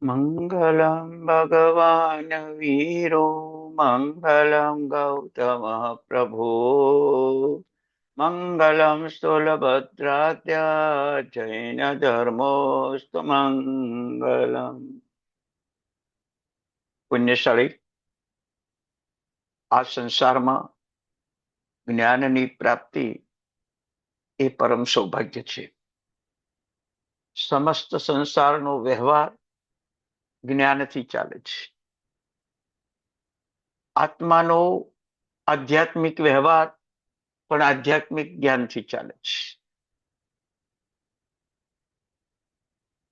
મંગલમ ભગવાન વીરો મંગલમ ગૌતમ પ્રભુ મંગલમ સ્થૂલભદ્રાત્યા જૈન ધર્મોસ્તુ મંગલમ. પુણ્યશાળી, આ સંસારમાં જ્ઞાનની પ્રાપ્તિ એ પરમ સૌભાગ્ય છે. સમસ્ત સંસારનો વ્યવહાર જ્ઞાનથી ચાલે છે. આત્માનો આધ્યાત્મિક વ્યવહાર પણ આધ્યાત્મિક જ્ઞાનથી ચાલે છે.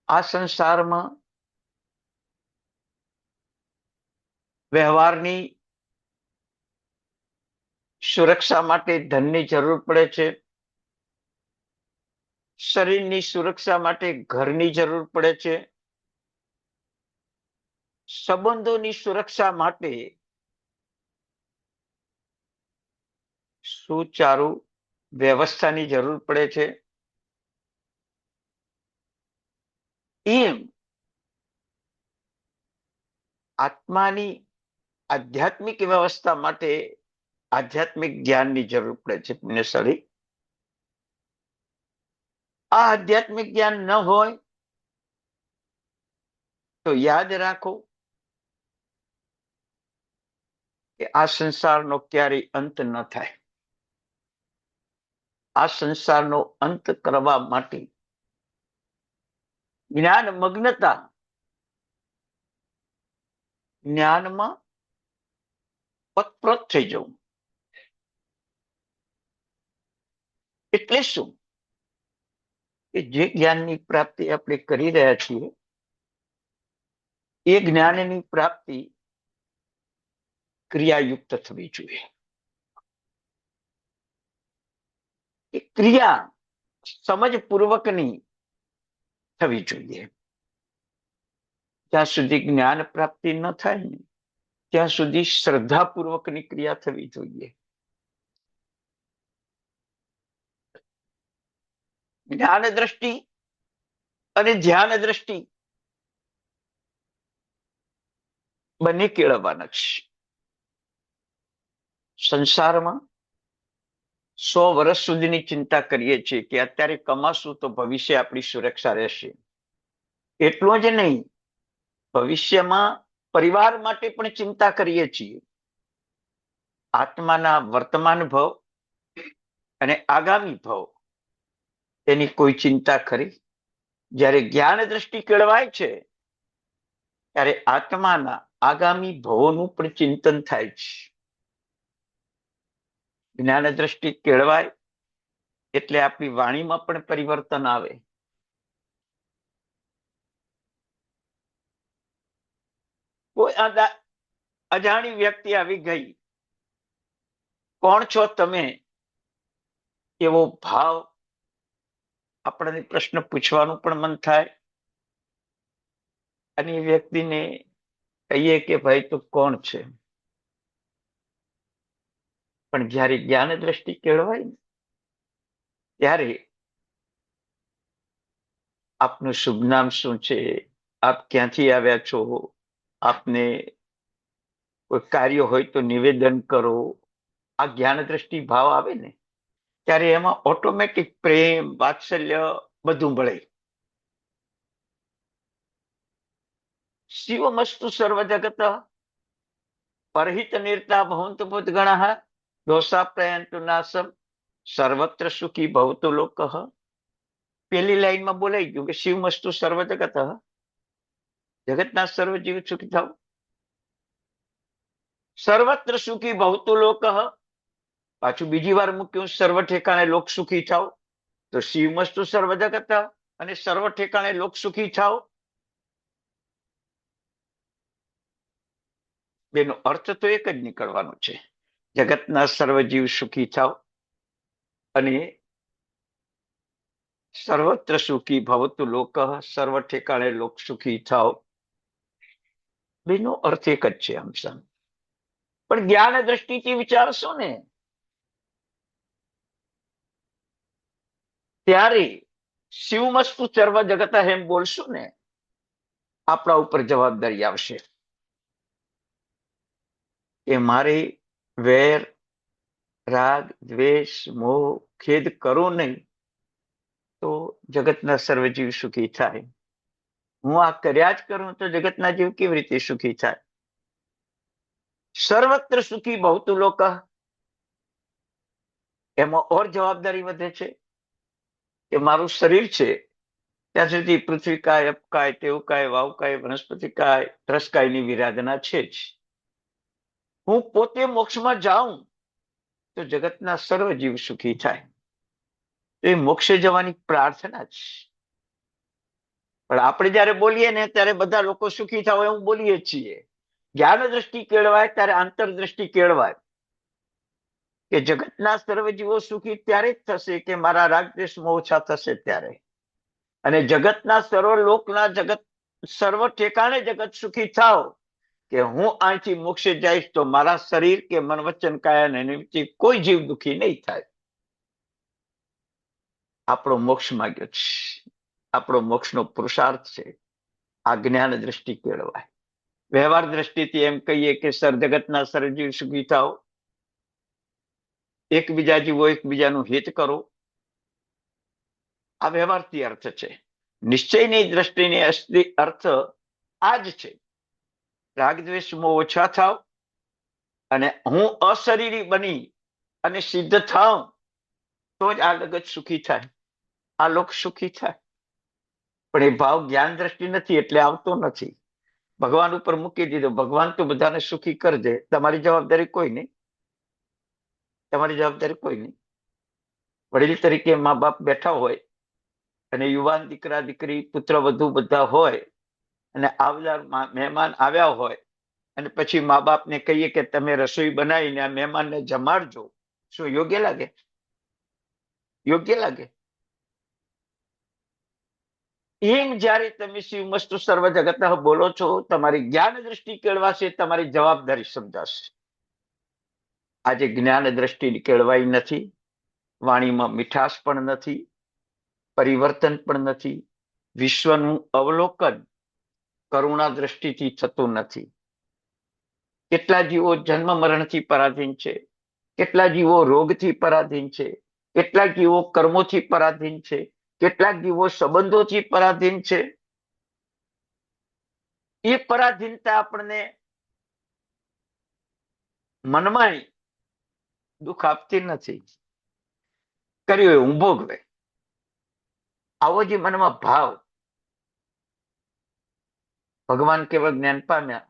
આ સંસારમાં વ્યવહારની સુરક્ષા માટે ધનની જરૂર પડે છે. શરીરની સુરક્ષા માટે ઘરની જરૂર પડે છે. સંબંધોની સુરક્ષા માટે સુચારુ વ્યવસ્થાની જરૂર પડે છે. એમ આત્માની આધ્યાત્મિક વ્યવસ્થા માટે આધ્યાત્મિક જ્ઞાનની જરૂર પડે છે. પુણ્યશાળી, આ આધ્યાત્મિક જ્ઞાન ન હોય તો યાદ રાખો કે આ સંસારનો ક્યારેય અંત ન થાય. આ સંસારનો અંત કરવા માટે જ્ઞાન મગ્નતા, જ્ઞાનમાં પતપ્રત થઈ જવું. એટલે શું? કે જે જ્ઞાનની પ્રાપ્તિ આપણે કરી રહ્યા છીએ એ જ્ઞાનની પ્રાપ્તિ ક્રિયાયુક્ત થવી જોઈએ. એ ક્રિયા સમજપૂર્વકની થવી જોઈએ. જ્યાં સુધી જ્ઞાન પ્રાપ્તિ ન થાય ને ત્યાં સુધી શ્રદ્ધાપૂર્વકની ક્રિયા થવી જોઈએ. જ્ઞાન દ્રષ્ટિ અને ધ્યાન દ્રષ્ટિ બંને કેળવવાના છે. સંસારમાં 100 વર્ષ સુધીની ચિંતા કરીએ છીએ કે અત્યારે કમાશું તો ભવિષ્ય આપણી સુરક્ષા રહેશે. એટલું જ નહીં, ભવિષ્યમાં પરિવાર માટે પણ ચિંતા કરીએ છીએ. આત્માના વર્તમાન ભવ અને આગામી ભવ તેની કોઈ ચિંતા ખરી? જ્યારે જ્ઞાન દ્રષ્ટિ કેળવાય છે ત્યારે આત્માના આગામી ભવોનું પણ ચિંતન થાય છે. જ્ઞાન દ્રષ્ટિ કેળવાય એટલે આપણી વાણીમાં પણ પરિવર્તન આવે. કોઈ અજાણી વ્યક્તિ આવી ગઈ, કોણ છો તમે? એવો ભાવ આપણને પ્રશ્ન પૂછવાનું પણ મન થાય. અને એ વ્યક્તિને કહીએ કે ભાઈ તું કોણ છે? પણ જ્યારે જ્ઞાન દ્રષ્ટિ કેળવાય ને ત્યારે આપનું શુભ નામ શું છે, આપ ક્યાંથી આવ્યા છો, આપને કોઈ કાર્ય હોય તો નિવેદન કરો, આ જ્ઞાન દ્રષ્ટિ ભાવ આવે ને ત્યારે એમાં ઓટોમેટિક પ્રેમ, વાત્સલ્ય બધું મળે. શિવમસ્તુ સર્વ જગત પરહિત નિર્તા ભવંતુ ભૂતગણઃ દોષા પ્રયંતુ નાશમ સર્વત્ર સુખી ભવતુ લોકઃ. પેલી લાઈનમાં બોલાઈ ગયું કે શિવમસ્તુ સર્વ જગત, જગતના સર્વ જીવ સુખી થાવ, સર્વત્ર સુખી ભવતુ લોકઃ. પાછું બીજી વાર મૂક્યું સર્વ ઠેકાણે લોક સુખી થાવ. તો શિવમસ્તુ સર્વ જગત અને સર્વ ઠેકાણે લોક સુખી થાવ, બેનો અર્થ તો એક જ નીકળવાનો છે. જગતના સર્વ જીવ સુખી થાવ અને સર્વત્ર સુખી ભવતુ લોકઃ, સર્વ ઠેકાણે લોક સુખી થાવ. બેનો અર્થ એક જ છે આમ સામ. પણ જ્ઞાન દ્રષ્ટિથી વિચારશો ને ત્યારે શિવમસ્તુ સર્વ જગત એમ બોલશું ને આપણા ઉપર જવાબદારી આવશે કે મારે વેર, રાગ, દ્વેષ, મોહ, ખેદ કરો નહીં તો જગતના સર્વજીવ સુખી થાય. હું આ કર્યા જ કરું તો જગતના જીવ કેવી રીતે સુખી થાય? સર્વત્ર સુખી બહુતુ લોક, એમાં ઓર જવાબદારી વધે છે કે મારું શરીર છે ત્યાં સુધી પૃથ્વી કાય, અપ કાય, તેવ કાય, વાવ કાય, વનસ્પતિ કાય, ત્રસકાયની વિરાધના છે જ. હું પોતે મોક્ષમાં જાઉં તો જગતના સર્વ જીવ સુખી થાય. એ મોક્ષે જવાની પ્રાર્થના છે. પણ આપણે જયારે બોલીએ ને ત્યારે બધા લોકો સુખી થાવ એવું બોલીએ છીએ. જ્ઞાન દ્રષ્ટિ કેળવાય ત્યારે આંતરદ્રષ્ટિ કેળવાય કે જગતના સર્વ જીવો સુખી ત્યારે જ થશે કે મારા રાગ દ્વેષ મોહ ઓછા થશે ત્યારે. અને જગતના સર્વ લોકના જગત સર્વ ઠેકાણે જગત સુખી થાવ કે હું અહીંથી મોક્ષે જઈશ તો મારા શરીર કે મન વચન કાયા નિમિત્તે કોઈ જીવ દુખી નહીં થાય. આપણો મોક્ષ માગ્યો છે, આપણો મોક્ષનો પુરુષાર્થ છે. આ જ્ઞાન દ્રષ્ટિ કેળવાય. વ્યવહાર દ્રષ્ટિથી એમ કહીએ કે જગતના સર્વજીવ સુખી થાવ, એકબીજા જીવો એકબીજાનું હિત કરો, આ વ્યવહારથી અર્થ છે. નિશ્ચયની દ્રષ્ટિને અસલી અર્થ આ જ છે. રાગ દ્વેષમાં ઓછા થાવ અને હું અશરીરી બની અને સિદ્ધ થાવ તો જ આ જગત સુખી થાય, આ લોક સુખી થાય. પણ એ ભાવ જ્ઞાન દ્રષ્ટિ નથી એટલે આવતો નથી. ભગવાન ઉપર મૂકી દીધો. ભગવાન તો બધાને સુખી કરજે, તમારી જવાબદારી કોઈ નહીં. તમારી જવાબદારી કોઈ નહીં. વડીલ તરીકે મા બાપ બેઠા હોય અને યુવાન દીકરા દીકરી પુત્ર વધુ બધા હોય અને આવનાર મહેમાન આવ્યા હોય અને પછી મા બાપને કહીએ કે તમે રસોઈ બનાવીને આ મહેમાનને જમાડજો, શું યોગ્ય લાગે? યોગ્ય લાગે? એમ જયારે તમે શિવ મસ્તુ સર્વ જગત બોલો છો, તમારી જ્ઞાન દ્રષ્ટિ કેળવાશે, તમારી જવાબદારી સમજાશે. આજે જ્ઞાન દ્રષ્ટિ કેળવાઈ નથી, વાણીમાં મીઠાશ પણ નથી, પરિવર્તન પણ નથી, વિશ્વનું અવલોકન કરુણા દ્રષ્ટિથી થતું નથી. કેટલા જીવો જન્મ મરણથી પરાધીન છે, કેટલા જીવો રોગથી પરાધીન છે, કેટલાક જીવો કર્મોથી પરાધીન છે, કેટલાક જીવો સંબંધોથી પરાધીન છે. એ પરાધીનતા આપણને મનમાં દુઃખ આપતી નથી. કર્યું એ હું ભોગવે, આવો જે મનમાં ભાવ. ભગવાન કેવળ જ્ઞાન પામ્યા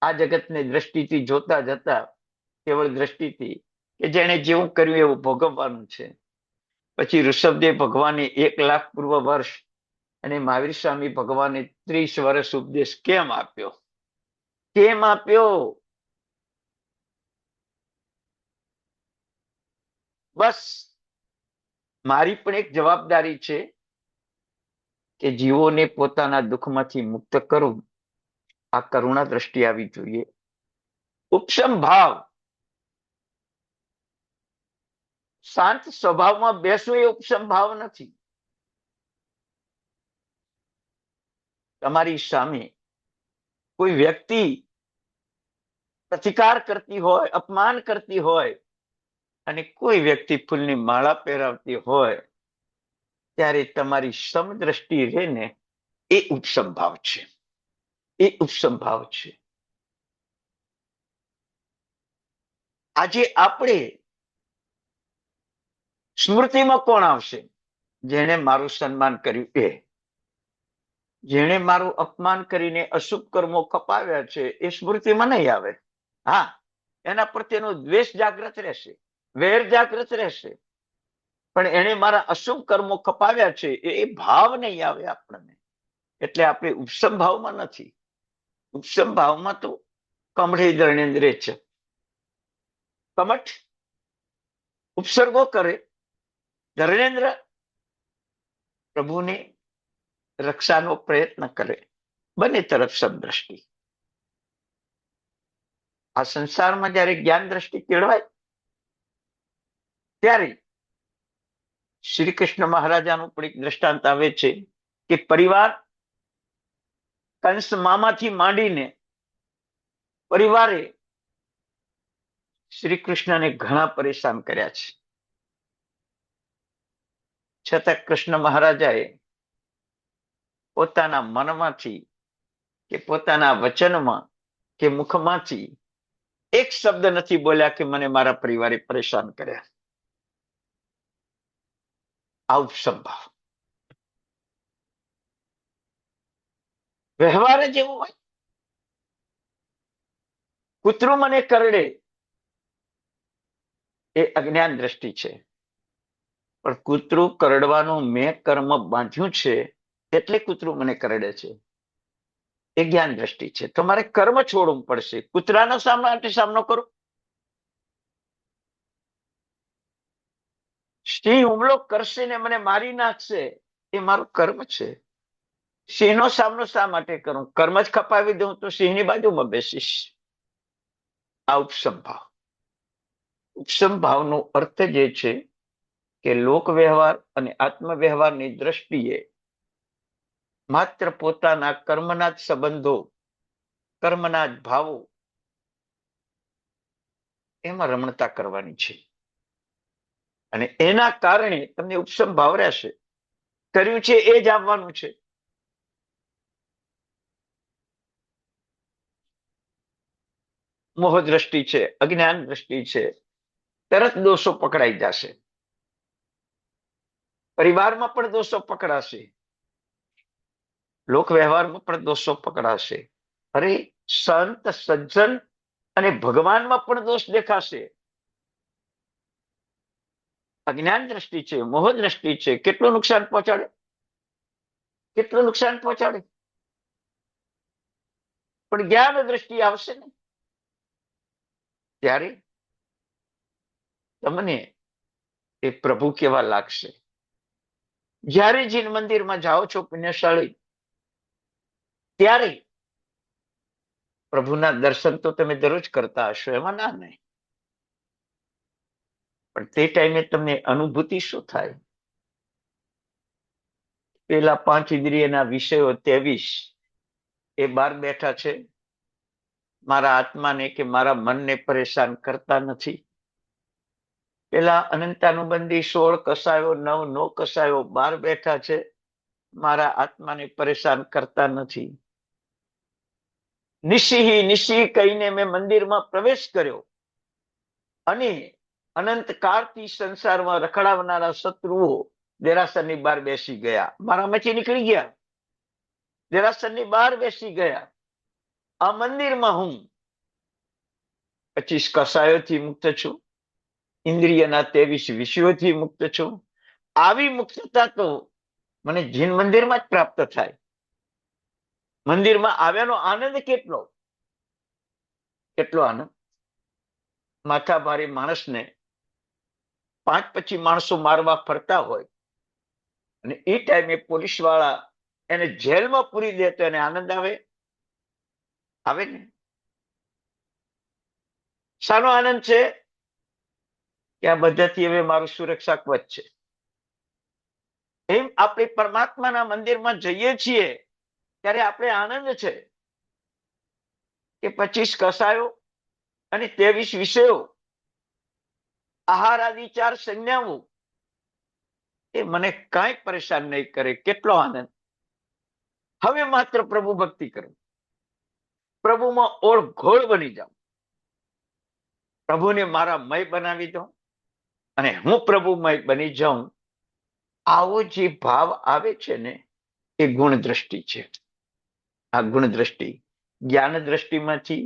આ જગતને દ્રષ્ટિથી જોતા જતા, કેવળ દ્રષ્ટિથી કે જેને જેવું કર્યું એવું ભોગવવાનું છે. પછી ઋષભદેવ ભગવાને 1,00,000 પૂર્વ વર્ષ અને મહાવીર સ્વામી ભગવાને 30 વર્ષ ઉપદેશ કેમ આપ્યો? કેમ આપ્યો? બસ મારી પણ એક જવાબદારી છે કે જીવોને પોતાના દુઃખમાંથી મુક્ત કરું. આ કરુણા દ્રષ્ટિ આવી જોઈએ. ઉપશમ ભાવ, શાંત સ્વભાવમાં બેસવું એ ઉપશમ ભાવ નથી. તમારી સામે કોઈ વ્યક્તિ પ્રતિકાર કરતી હોય, અપમાન કરતી હોય અને કોઈ વ્યક્તિ ફૂલની માળા પહેરાવતી હોય ત્યારે તમારી સમદ્રષ્ટિ રહે ને, એ ઉપશમ ભાવ છે. એ ઉપશમ ભાવ છે. આજે આપણે સ્મૃતિમાં કોણ આવશે? જેણે મારું સન્માન કર્યું એ. જેણે મારું અપમાન કરીને અશુભ કર્મો ખપાવ્યા છે એ સ્મૃતિમાં નહીં આવે. હા, એના પ્રત્યેનો દ્વેષ જાગ્રત રહેશે, વેર જાગ્રત રહેશે, પણ એને મારા અશુભ કર્મો ખપાવ્યા છે એ ભાવ નહીં આવે આપણને. એટલે આપણે ઉપશમ ભાવમાં નથી. ઉપશમ ભાવમાં તો કમળે ધર્ણેન્દ્રે છે, કમઠ ઉપસર્ગો કરે. ધર્ણેન્દ્ર પ્રભુને રક્ષાનો પ્રયત્ન કરે, બંને તરફ સમદ્રષ્ટિ. આ સંસારમાં જયારે જ્ઞાન દ્રષ્ટિ કેળવાય ત્યારે શ્રી કૃષ્ણ મહારાજાનું પણ એક દ્રષ્ટાંત આવે છે કે પરિવાર કંસ મામાથી માંડીને પરિવારે શ્રી કૃષ્ણને ઘણા પરેશાન કર્યા છે. છતાં કૃષ્ણ મહારાજાએ પોતાના મનમાંથી કે પોતાના વચનમાં કે મુખમાંથી એક શબ્દ નથી બોલ્યા કે મને મારા પરિવારે પરેશાન કર્યા. આ ઉપસંભાવ વ્યવહાર જ એવો હોય. કૂતરું મને કરડે એ અજ્ઞાન દ્રષ્ટિ છે, પણ કૂતરું કરડવાનું મેં કર્મ બાંધ્યું છે એટલે કૂતરું મને કરડે છે એ જ્ઞાન દ્રષ્ટિ છે. તમારે કર્મ છોડવું પડશે. કૂતરાનો સામનો કરો. સિંહ હુમલો કરશે ને મને મારી નાખશે એ મારું કર્મ છે. સિંહનો સામનો શા માટે કરું? કર્મ જ ખપાવી દઉં તો સિંહની બાજુમાં બેસીશ. આ ઉપસંભાવ. ઉપસંભાવનો અર્થ જે છે કે લોક વ્યવહાર અને આત્મ વ્યવહારની દ્રષ્ટિએ માત્ર પોતાના કર્મના જ સંબંધો, કર્મના જ ભાવો એમાં રમણતા કરવાની છે. અને એના કારણે તમને ઉપસંભાવ રહેશે. કર્યું છે એ જ આવવાનું છે. મોહ દ્રષ્ટિ છે, અજ્ઞાન દ્રષ્ટિ છે, તરત દોષો પકડાઈ જશે. પરિવારમાં પણ દોષો પકડાશે, લોક વ્યવહારમાં પણ દોષો પકડાશે. અરે સંત સજ્જન અને ભગવાનમાં પણ દોષ દેખાશે. અજ્ઞાન દ્રષ્ટિ છે, મોહ દ્રષ્ટિ છે. કેટલું નુકસાન પહોંચાડે, કેટલું નુકસાન પહોંચાડે. પણ જ્ઞાન દ્રષ્ટિ આવશે ને ત્યારે તમને એ પ્રભુ કેવા લાગશે. જ્યારે જીન મંદિરમાં જાઓ છો પુણ્યશાળી, ત્યારે પ્રભુના દર્શન તો તમે દરરોજ કરતા હશો, એમાં ના નહીં, પણ તે ટાઈમે તમને અનુભૂતિ શું થાય? પેલા 5 ઇન્દ્રિયના વિષયો 23 એ બહાર બેઠા છે, મારા આત્માને કે મારા મનને પરેશાન કરતા નથી. પેલા અનંતાનુબંધી 16 કસાયો, 9 નો કસાયો બહાર બેઠા છે, મારા આત્માને પરેશાન કરતા નથી. નિશી કહીને મેં મંદિરમાં પ્રવેશ કર્યો અને અનંત કાળથી સંસારમાં રખડાવનારા શત્રુઓ દેરાસરની બહાર બેસી ગયા, મારામાંથી નીકળી ગયા, દેરાસરની બહાર બેસી ગયા. આ મંદિરમાં હું 25 કસાયોથી મુક્ત છું, ઇન્દ્રિયના 23 વિષયોથી મુક્ત છું. આવી મુક્તતા તો મને જીન મંદિરમાં જ પ્રાપ્ત થાય. મંદિરમાં આવ્યાનો આનંદ કેટલો, કેટલો આનંદ. માથા ભારે માણસને 5 પછી માણસો મારવા ફરતા હોય અને એ ટાઈમે પોલીસ વાળા એને જેલમાં પૂરી દે તો એને આનંદ આવે? આવે ને. શાનો આનંદ છે? કે આ બધાથી હવે મારું સુરક્ષા કવચ છે. એમ આપણે પરમાત્માના મંદિરમાં જઈએ છીએ ત્યારે આપણે આનંદ છે કે 25 કસાયો અને 23 વિષયો, આહાર આદિ 4 સંજ્ઞાઓ એ મને કાંઈ પરેશાન નહીં કરે. કેટલો આનંદ. હવે માત્ર પ્રભુ ભક્તિ કરો, પ્રભુમાં ઓળઘોળ બની જાઓ, પ્રભુને મારા મય બનાવી દો અને હું પ્રભુમય બની જાઉં. આવો જે ભાવ આવે છે ને એ ગુણ દ્રષ્ટિ છે. આ ગુણ દ્રષ્ટિ જ્ઞાન દ્રષ્ટિમાંથી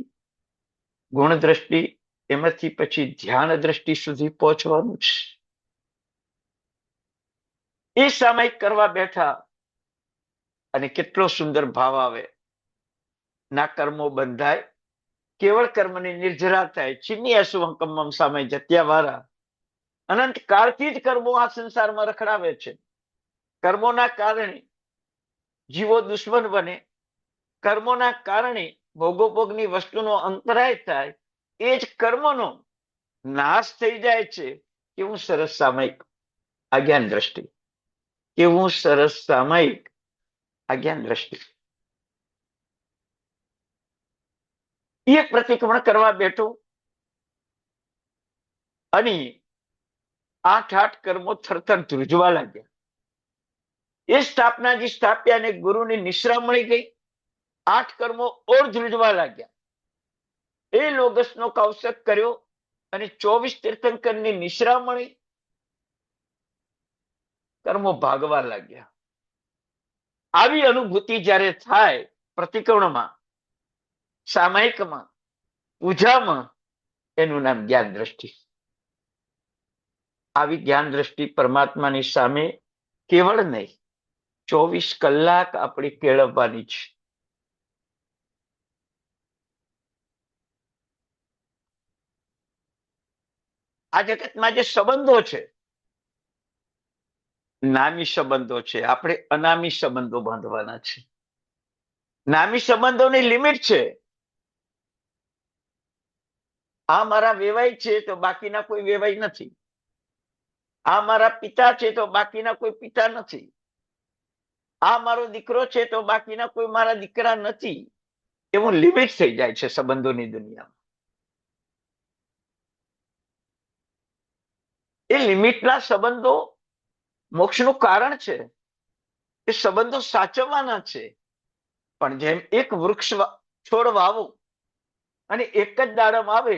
ગુણ દ્રષ્ટિ, એમાંથી પછી ધ્યાન દ્રષ્ટિ સુધી પહોંચવાનું છે. એ સામાયિક કરવા બેઠા અને કેટલો સુંદર ભાવ આવે. ના કર્મો બંધાય, કેવળ કર્મની નિર્જરા થાય. ચિન્ની અસુવંકમમ સામે જત્યા વાળા અનંત કાળથી જ કર્મો આ સંસારમાં રખડાવે છે. કર્મોના કારણે જીવો દુશ્મન બને, કર્મોના કારણે ભોગોભોગની વસ્તુનો અંતરાય થાય. એ જ કર્મનો નાશ થઈ જાય છે. કેવું સરસ સામાયિક આજ્ઞાન દ્રષ્ટિ, કેવું સરસ સામાયિક આજ્ઞાન દ્રષ્ટિ. એ પ્રતિક્રમણ કરવા બેઠો અને 8 કર્મો થરથર ધ્રુજવા લાગ્યા. એ સ્થાપનાજી સ્થાપ્યા અને ગુરુની નિશ્રા મળી ગઈ. 8 કર્મો ઓર ધ્રુજવા લાગ્યા. એ લોગસનો કૌશક કર્યો અને 24 તીર્થંકરની નિશ્રા મળી. કર્મો ભાગવા લાગ્યા. આવી અનુભૂતિ જ્યારે થાય પ્રતિક્રમણમાં, સામાયિકમાં, પૂજામાં, એનું નામ જ્ઞાન દ્રષ્ટિ. આવી જ્ઞાન દ્રષ્ટિ પરમાત્માની સામે કેવળ નહીં, 24 કલાક આપણે કેળવવાની છે. આ જગતમાં જે સંબંધો છે, નામી સંબંધો છે, આપણે અનામી સંબંધો બાંધવાના છે. નામી સંબંધોની લિમિટ છે. આ મારા વેવાઈ છે તો બાકીના કોઈ વેવાઈ નથી. આ મારા પિતા છે તો બાકીના કોઈ પિતા નથી. આ મારો દીકરો છે તો બાકીના કોઈ મારા દીકરા નથી. એવું લિમિટ થઈ જાય છે સંબંધોની દુનિયામાં. એ લિમિટના સંબંધો મોક્ષનું કારણ છે. એ સંબંધો સાચવવાના છે. પણ જેમ એક વૃક્ષ છોડ વાવો અને એક જ દાડમ આવે,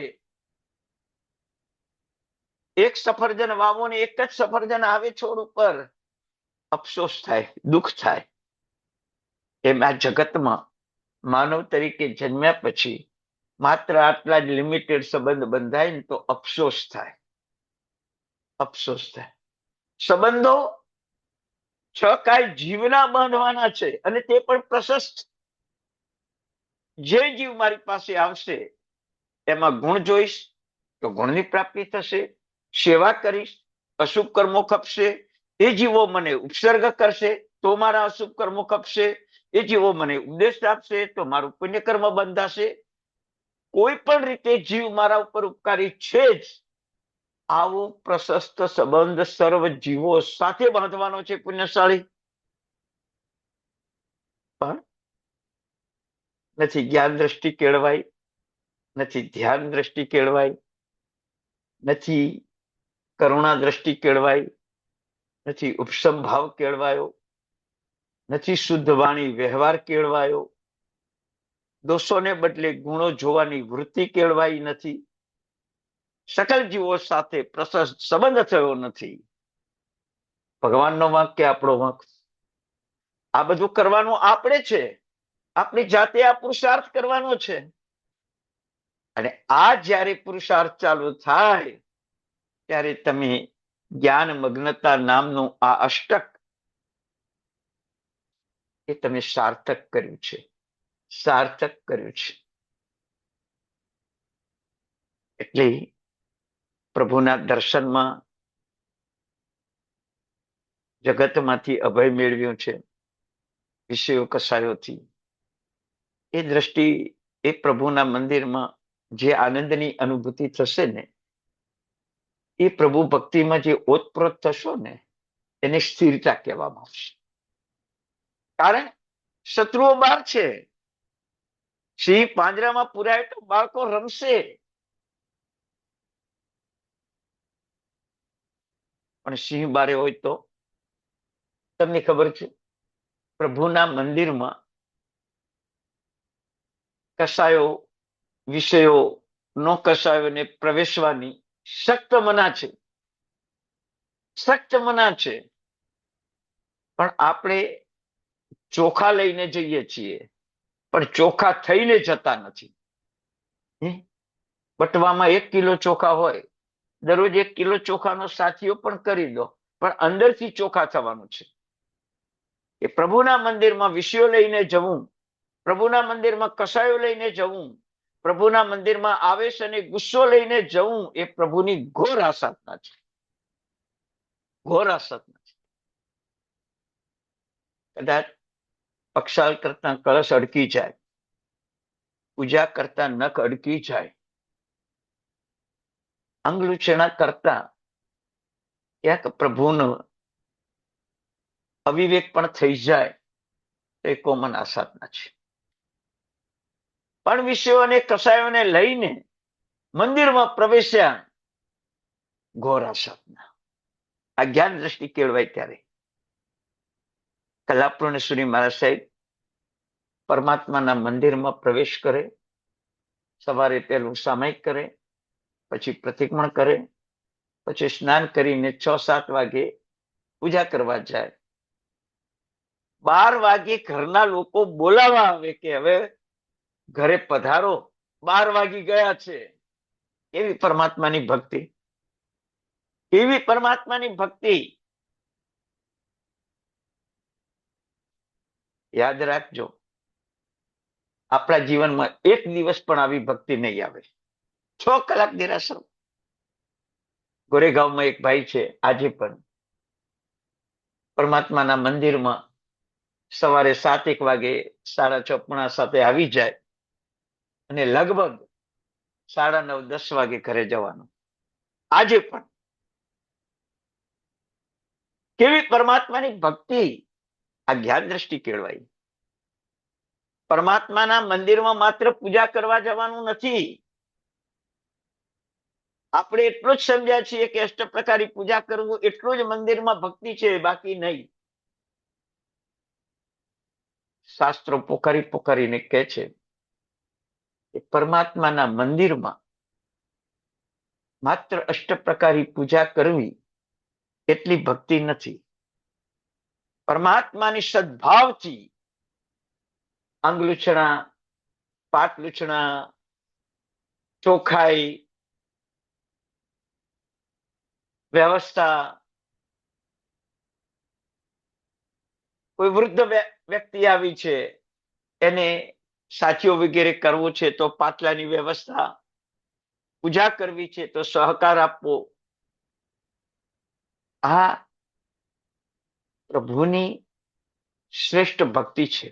એક સફરજન વાવો ને એક જ સફરજન આવે છોડ ઉપર, અફસોસ થાય, દુઃખ થાય. એમ આ જગતમાં માનવ તરીકે જન્મ્યા પછી માત્ર આટલા જ લિમિટેડ સંબંધ બંધાય ને તો અફસોસ થાય. અફસોસ થાય. સંબંધો 6 કાય જીવના બાંધવાના છે અને તે પણ પ્રશસ્ત. જે જીવ મારી પાસે આવશે એમાં ગુણ જોઈશ તો ગુણની પ્રાપ્તિ થશે. સેવા કરીશ, અશુભ કર્મો ખપશે, એ જીવો મને ઉપસર્ગ કરશે તો મારા અશુભ કર્મો ખપશે. એ જીવો મને ઉપદેશ આપશે તો મારું પુણ્યકર્મ બંધાશે. કોઈ પણ રીતે જીવ મારા ઉપર ઉપકારી છે જ. આવો પ્રશસ્ત સંબંધ સર્વ જીવો સાથે બાંધવાનો છે પુણ્યશાળી. પણ નથી જ્ઞાન દ્રષ્ટિ કેળવાય, નથી ધ્યાન દ્રષ્ટિ કેળવાય, નથી કરુણા દ્રષ્ટિ કેળવાય, નથી ઉપસમ ભાવ કેળવાયો, નથી શુદ્ધ વાણી વ્યવહાર કેળવાયો, દોષોને બદલે ગુણો જોવાની વૃત્તિ કેળવાઈ નથી, સકલ જીવો સાથે પ્રશસ્ત સંબંધ થયો નથી. ભગવાનનો વાંક કે આપણો વાંક? આ બધું કરવાનું આપણે છે. આપણી જાતે આ પુરુષાર્થ કરવાનો છે. અને આ જ્યારે પુરુષાર્થ ચાલુ થાય ત્યારે તમે જ્ઞાન મગ્નતા નામનું આ અષ્ટક એ તમે સાર્થક કર્યું છે. સાર્થક કર્યું છે. એટલે પ્રભુના દર્શનમાં જગતમાંથી અભય મેળવ્યું છે વિષયો કસાયોથી. એ દ્રષ્ટિ, એ પ્રભુના મંદિરમાં જે આનંદની અનુભૂતિ થશે ને, એ પ્રભુ ભક્તિમાં જે ઓતપ્રોત થશો ને, એને સ્થિરતા કહેવામાં આવશે. કારણ શત્રુઓ બહાર છે. સિંહ પાંજરામાં પુરાય તો બાળકો રમશે, પણ સિંહ બારે હોય તો તમને ખબર છે પ્રભુના મંદિરમાં કસાયો, વિષયો નો કસાયોને પ્રવેશવાની સખ્ત મના છે. સખ્ત મના છે. પણ આપણે ચોખા લઈને જઈએ છીએ, પણ ચોખા થઈને જતા નથી. બટવામાં 1 કિલો ચોખા હોય, દરરોજ 1 કિલો ચોખાનો સાથીઓ પણ કરી દો, પણ અંદરથી ચોખા થવાનું છે. એ પ્રભુના મંદિરમાં વિષયો લઈને જવું, પ્રભુના મંદિરમાં કસાયો લઈને જવું, પ્રભુના મંદિરમાં આવેશ અને ગુસ્સો લઈને જવું, એ પ્રભુની ઘોર આસાધના છે. ઘોર આસાધના છે. કદાચ પક્ષાલ કરતા કળશ અડકી જાય, પૂજા કરતા નખ અડકી જાય, અંગલુચના કરતા ક્યાંક પ્રભુનો અવિવેક પણ થઈ જાય તો એ કોમન આસાધના છે. પણ વિષયો અને કસાયોને લઈને મંદિરમાં પ્રવેશ્યા ઘોરા સાધના. આ જ્ઞાન દ્રષ્ટિ કેળવાય ત્યારે કલાપૂર્ણેશ્વરી મહારાજ સાહેબ પરમાત્માના મંદિરમાં પ્રવેશ કરે. સવારે પહેલું સામાયિક કરે, પછી પ્રતિક્રમણ કરે, પછી સ્નાન કરીને 6-7 વાગે પૂજા કરવા જાય. 12 વાગે ઘરના લોકો બોલાવવા આવે કે હવે ઘરે પધારો, 12 વાગી ગયા છે. એવી પરમાત્માની ભક્તિ, એવી પરમાત્માની ભક્તિ. યાદ રાખજો, આપણા જીવનમાં એક દિવસ પણ આવી ભક્તિ નહીં આવે. 6 કલાક દેરાસર. ગોરેગાંવમાં એક ભાઈ છે, આજે પણ પરમાત્માના મંદિરમાં સવારે 7-1 વાગે, 6:30-6:45 આવી જાય અને લગભગ 9:30-10 વાગે ઘરે જવાનું. આજે પણ કેવી પરમાત્માની ભક્તિ! આ જ્ઞાન દ્રષ્ટિ કેળવાય. પરમાત્માના મંદિરમાં માત્ર પૂજા કરવા જવાનું નથી. આપણે એટલું જ સમજ્યા છીએ કે અષ્ટપ્રકારી પૂજા કરવું એટલું જ મંદિરમાં ભક્તિ છે, બાકી નહીં. શાસ્ત્રો પોકારીને કહે છે કે પરમાત્માના મંદિરમાં માત્ર અષ્ટપ્રકારી પૂજા કરવી એટલી ભક્તિ નથી. પરમાત્માની સદભાવથી અંગલૂછણા, પાટલૂછણા, ચોખાઈ, વ્યવસ્થા. કોઈ વૃદ્ધ વ્યક્તિ આવી છે, એને સાચીઓ વગેરે કરવો છે તો પાટલાની વ્યવસ્થા, પૂજા કરવી છે તો સહકાર આપવો. આ પ્રભુની શ્રેષ્ઠ ભક્તિ છે,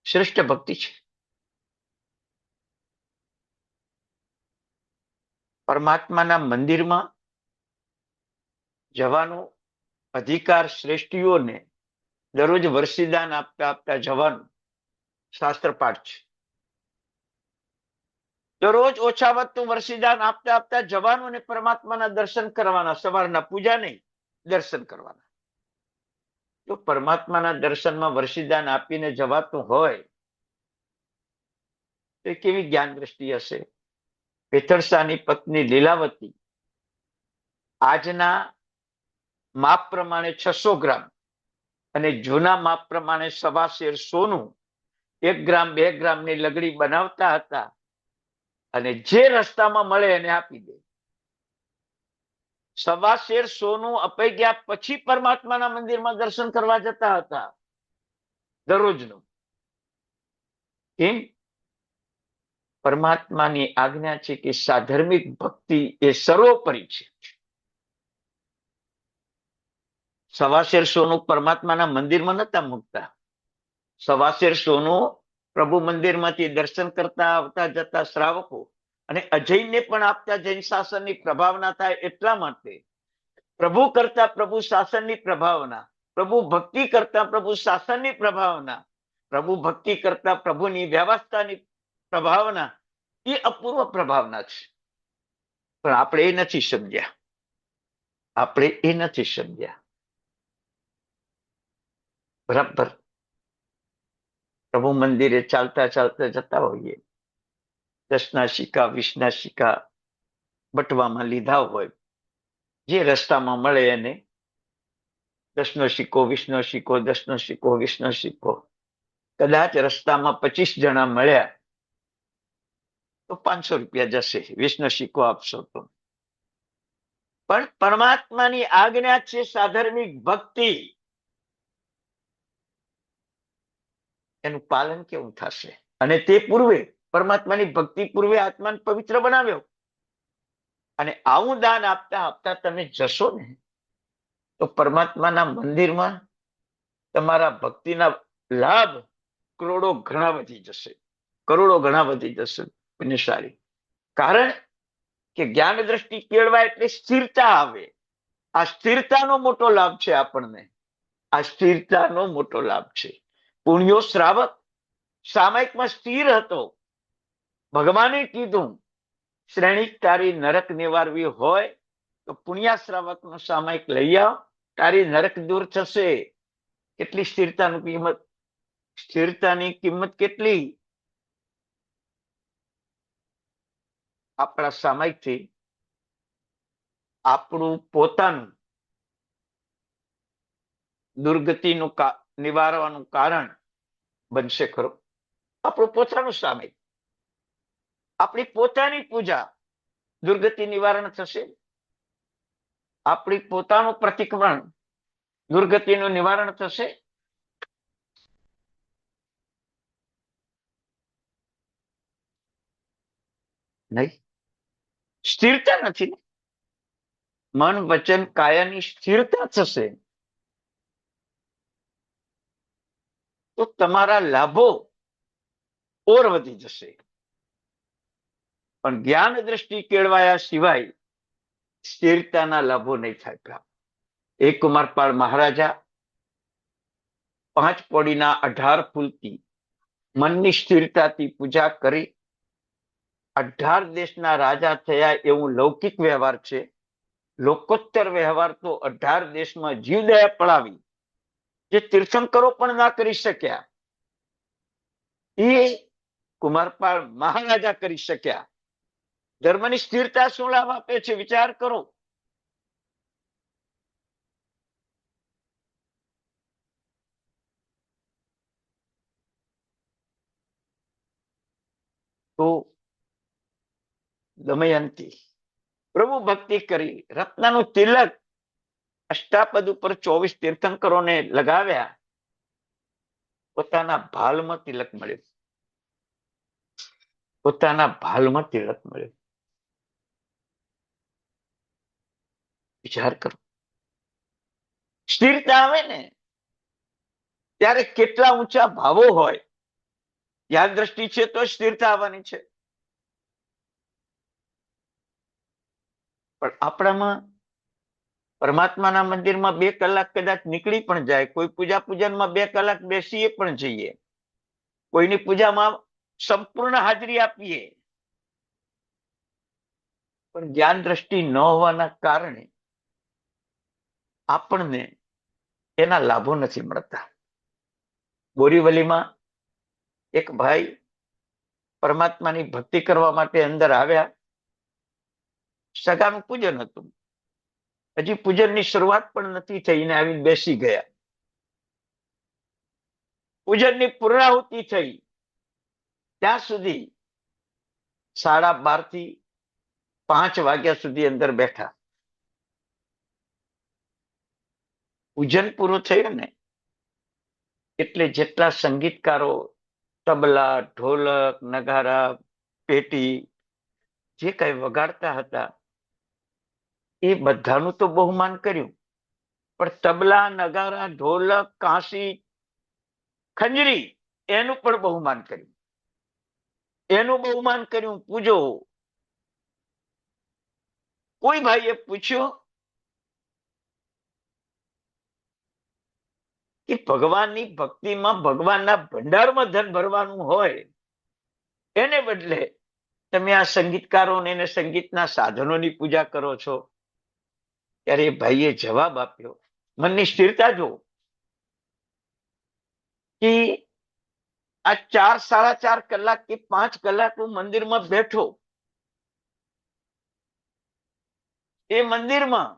શ્રેષ્ઠ ભક્તિ છે. પરમાત્માના મંદિરમાં જવાનો અધિકાર શ્રેષ્ઠીઓને દરરોજ વર્ષીદાન આપતા જવાનું શાસ્ત્ર પાઠ છે. દરરોજ ઓછા વધતું વર્ષીદાન આપતા જવાનું અને પરમાત્માના દર્શન કરવાના. સવારના પૂજા નહીં, દર્શન કરવાના. તો પરમાત્માના દર્શનમાં વર્ષીદાન આપીને જવાતું હોય તો કેવી જ્ઞાન દ્રષ્ટિ હશે? પેથરસાની પત્ની લીલાવતી આજના માપ પ્રમાણે 600 ગ્રામ અને જૂના માપ પ્રમાણે 1.25 સોનું 1 ગ્રામ 2 ગ્રામની લગડી બનાવતા હતા અને જે રસ્તામાં મળે એને આપી દે. 1.25 સોનું અપાઈ ગયા પછી પરમાત્માના મંદિરમાં દર્શન કરવા જતા હતા દરરોજનું. કેમ? પરમાત્માની આજ્ઞા છે કે સાધર્મિક ભક્તિ એ સર્વોપરી છે. 1.25 સોનું પરમાત્માના મંદિરમાં નતા મૂકતા. 1.25 સોનું પ્રભુ મંદિરમાંથી દર્શન કરતા આવતા જતા શ્રાવકો અને અજયને પણ આપતા જૈન શાસનની પ્રભાવના થાય એટલા માટે. પ્રભુ કરતા પ્રભુ શાસનની પ્રભાવના, પ્રભુ ભક્તિ કરતા પ્રભુ શાસનની પ્રભાવના, પ્રભુ ભક્તિ કરતા પ્રભુની વ્યવસ્થાની પ્રભાવના, એ અપૂર્વ પ્રભાવના છે. પણ આપણે એ નથી સમજ્યા. આપણે એ નથી સમજ્યા. બરાબર પ્રભુ મંદિરે ચાલતા ચાલતા જતા હોઈએ, 10ના સિક્કા 20ના સિક્કા બટવામાં લીધા હોય, જે રસ્તામાં મળે એને 10નો સિક્કો 20નો સિક્કો 10નો સિક્કો 20નો સિક્કો. કદાચ રસ્તામાં 25 જણા મળ્યા તો 500 રૂપિયા જશે. 20નો સિક્કો આપશો તો. પણ પરમાત્માની આજ્ઞા છે સાધર્મિક ભક્તિ. એનું પાલન કેવું થશે? અને તે પૂર્વે પરમાત્માની ભક્તિ પૂર્વે આત્માને પવિત્ર બનાવ્યો. અને આવું દાન આપતા આપતા તમે જશો ને તો પરમાત્માના મંદિરમાં તમારા ભક્તિના લાભ કરોડો ઘણા વધી જશે. કરોડો ઘણા વધી જશે. પુણ્યશાળી. કારણ કે જ્ઞાન દ્રષ્ટિ કેળવાય એટલે સ્થિરતા આવે. આ સ્થિરતાનો મોટો લાભ છે આપણને. આ સ્થિરતાનો મોટો લાભ છે. પુણ્યો શ્રાવક સામાયિકમાં સ્થિર હતો. ભગવાને કીધું શ્રેણી તારી નરક નિવારવી હોય તો પુણ્યાશ્રાવક નો સામાયિક લઈ આવ, તારી નરક દૂર થશે. કેટલી સ્થિરતાની કિંમત કેટલી! આપણા સામાયિકથી આપણું પોતાનું દુર્ગતિનું નિવારવાનું કારણ બનશે ખરો. આપણું પોતાનું સામાયિક, આપણી પોતાની પૂજા દુર્ગતિ નિવારણ થશે. આપણી પોતાનું પ્રતિક્રમણ દુર્ગતિનું નિવારણ થશે. નહીં, સ્થિરતા નથી. મન વચન કાયાની સ્થિરતા થશે તો તમારા લાભો ઓર વધી જશે. પણ જ્ઞાન દ્રષ્ટિ કેળવાયા સિવાય સ્થિરતાના લાભો નહીં થાય પ્રાપ્ત. એક કુમારપાળ મહારાજા 5 પડીના 18 ફૂલથી મનની સ્થિરતાથી પૂજા કરી 18 દેશના રાજા થયા. એવું લૌકિક વ્યવહાર છે. લોકોત્તર વ્યવહાર તો 18 દેશમાં જીવદયા પડાવી જે તીર્થંકરો પણ ના કરી શક્યા, એ કુમારપાળ મહારાજા કરી શક્યા. ધર્મની સ્થિરતા શું લાભ આપે છે વિચાર કરો. તો દમયંતી પ્રભુ ભક્તિ કરી, રત્નનું તિલક અષ્ટાપદ ઉપર 24 તીર્થંકરોને લગાવ્યા, પોતાના ભાલમાં તિલક મળ્યો. પોતાના ભાલમાં તિલક મળ્યો. વિચાર કરો. સ્થિરતા આવે ને ત્યારે કેટલા ઊંચા ભાવો હોય. જ્ઞાન દ્રષ્ટિ છે તો સ્થિરતા આવવાની છે. પણ આપણામાં પરમાત્માના મંદિરમાં 2 કલાક કદાચ નીકળી પણ જાય, કોઈ પૂજા પૂજનમાં 2 કલાક બેસીએ પણ જઈએ, કોઈની પૂજામાં સંપૂર્ણ હાજરી આપીએ, પણ જ્ઞાન દ્રષ્ટિ ન હોવાના કારણે આપણને એના લાભો નથી મળતા. બોરીવલીમાં એક ભાઈ પરમાત્માની ભક્તિ કરવા માટે અંદર આવ્યા. સગાનું પૂજન હતું, હજી પૂજનની શરૂઆત પણ નથી થઈ ને આવીને બેસી ગયા. પૂજનની પૂર્ણાહુતિ થઈ ત્યાં સુધી 12:30 થી 5 વાગ્યા સુધી અંદર બેઠા. પૂજન પૂરું થયું ને એટલે જેટલા સંગીતકારો તબલા, ઢોલક, નગારા, પેટી જે કઈ વગાડતા હતા એ બધાનું તો બહુમાન કર્યું, પણ તબલા, નગારા, ઢોલક, કાંસી, ખંજરી એનું પણ બહુમાન કર્યું. એનું બહુમાન કર્યું, પૂજો. કોઈ ભાઈએ પૂછ્યું કે ભગવાનની ભક્તિમાં ભગવાનના ભંડારમાં ધન ભરવાનું હોય એને બદલે તમે આ સંગીતકારો ને સંગીતના સાધનોની પૂજા કરો છો. ત્યારે ભાઈએ જવાબ આપ્યો, મનની સ્થિરતા જો, કે આ 4 સાડા 4 કલાક કે 5 કલાક હું મંદિરમાં બેઠો, એ મંદિરમાં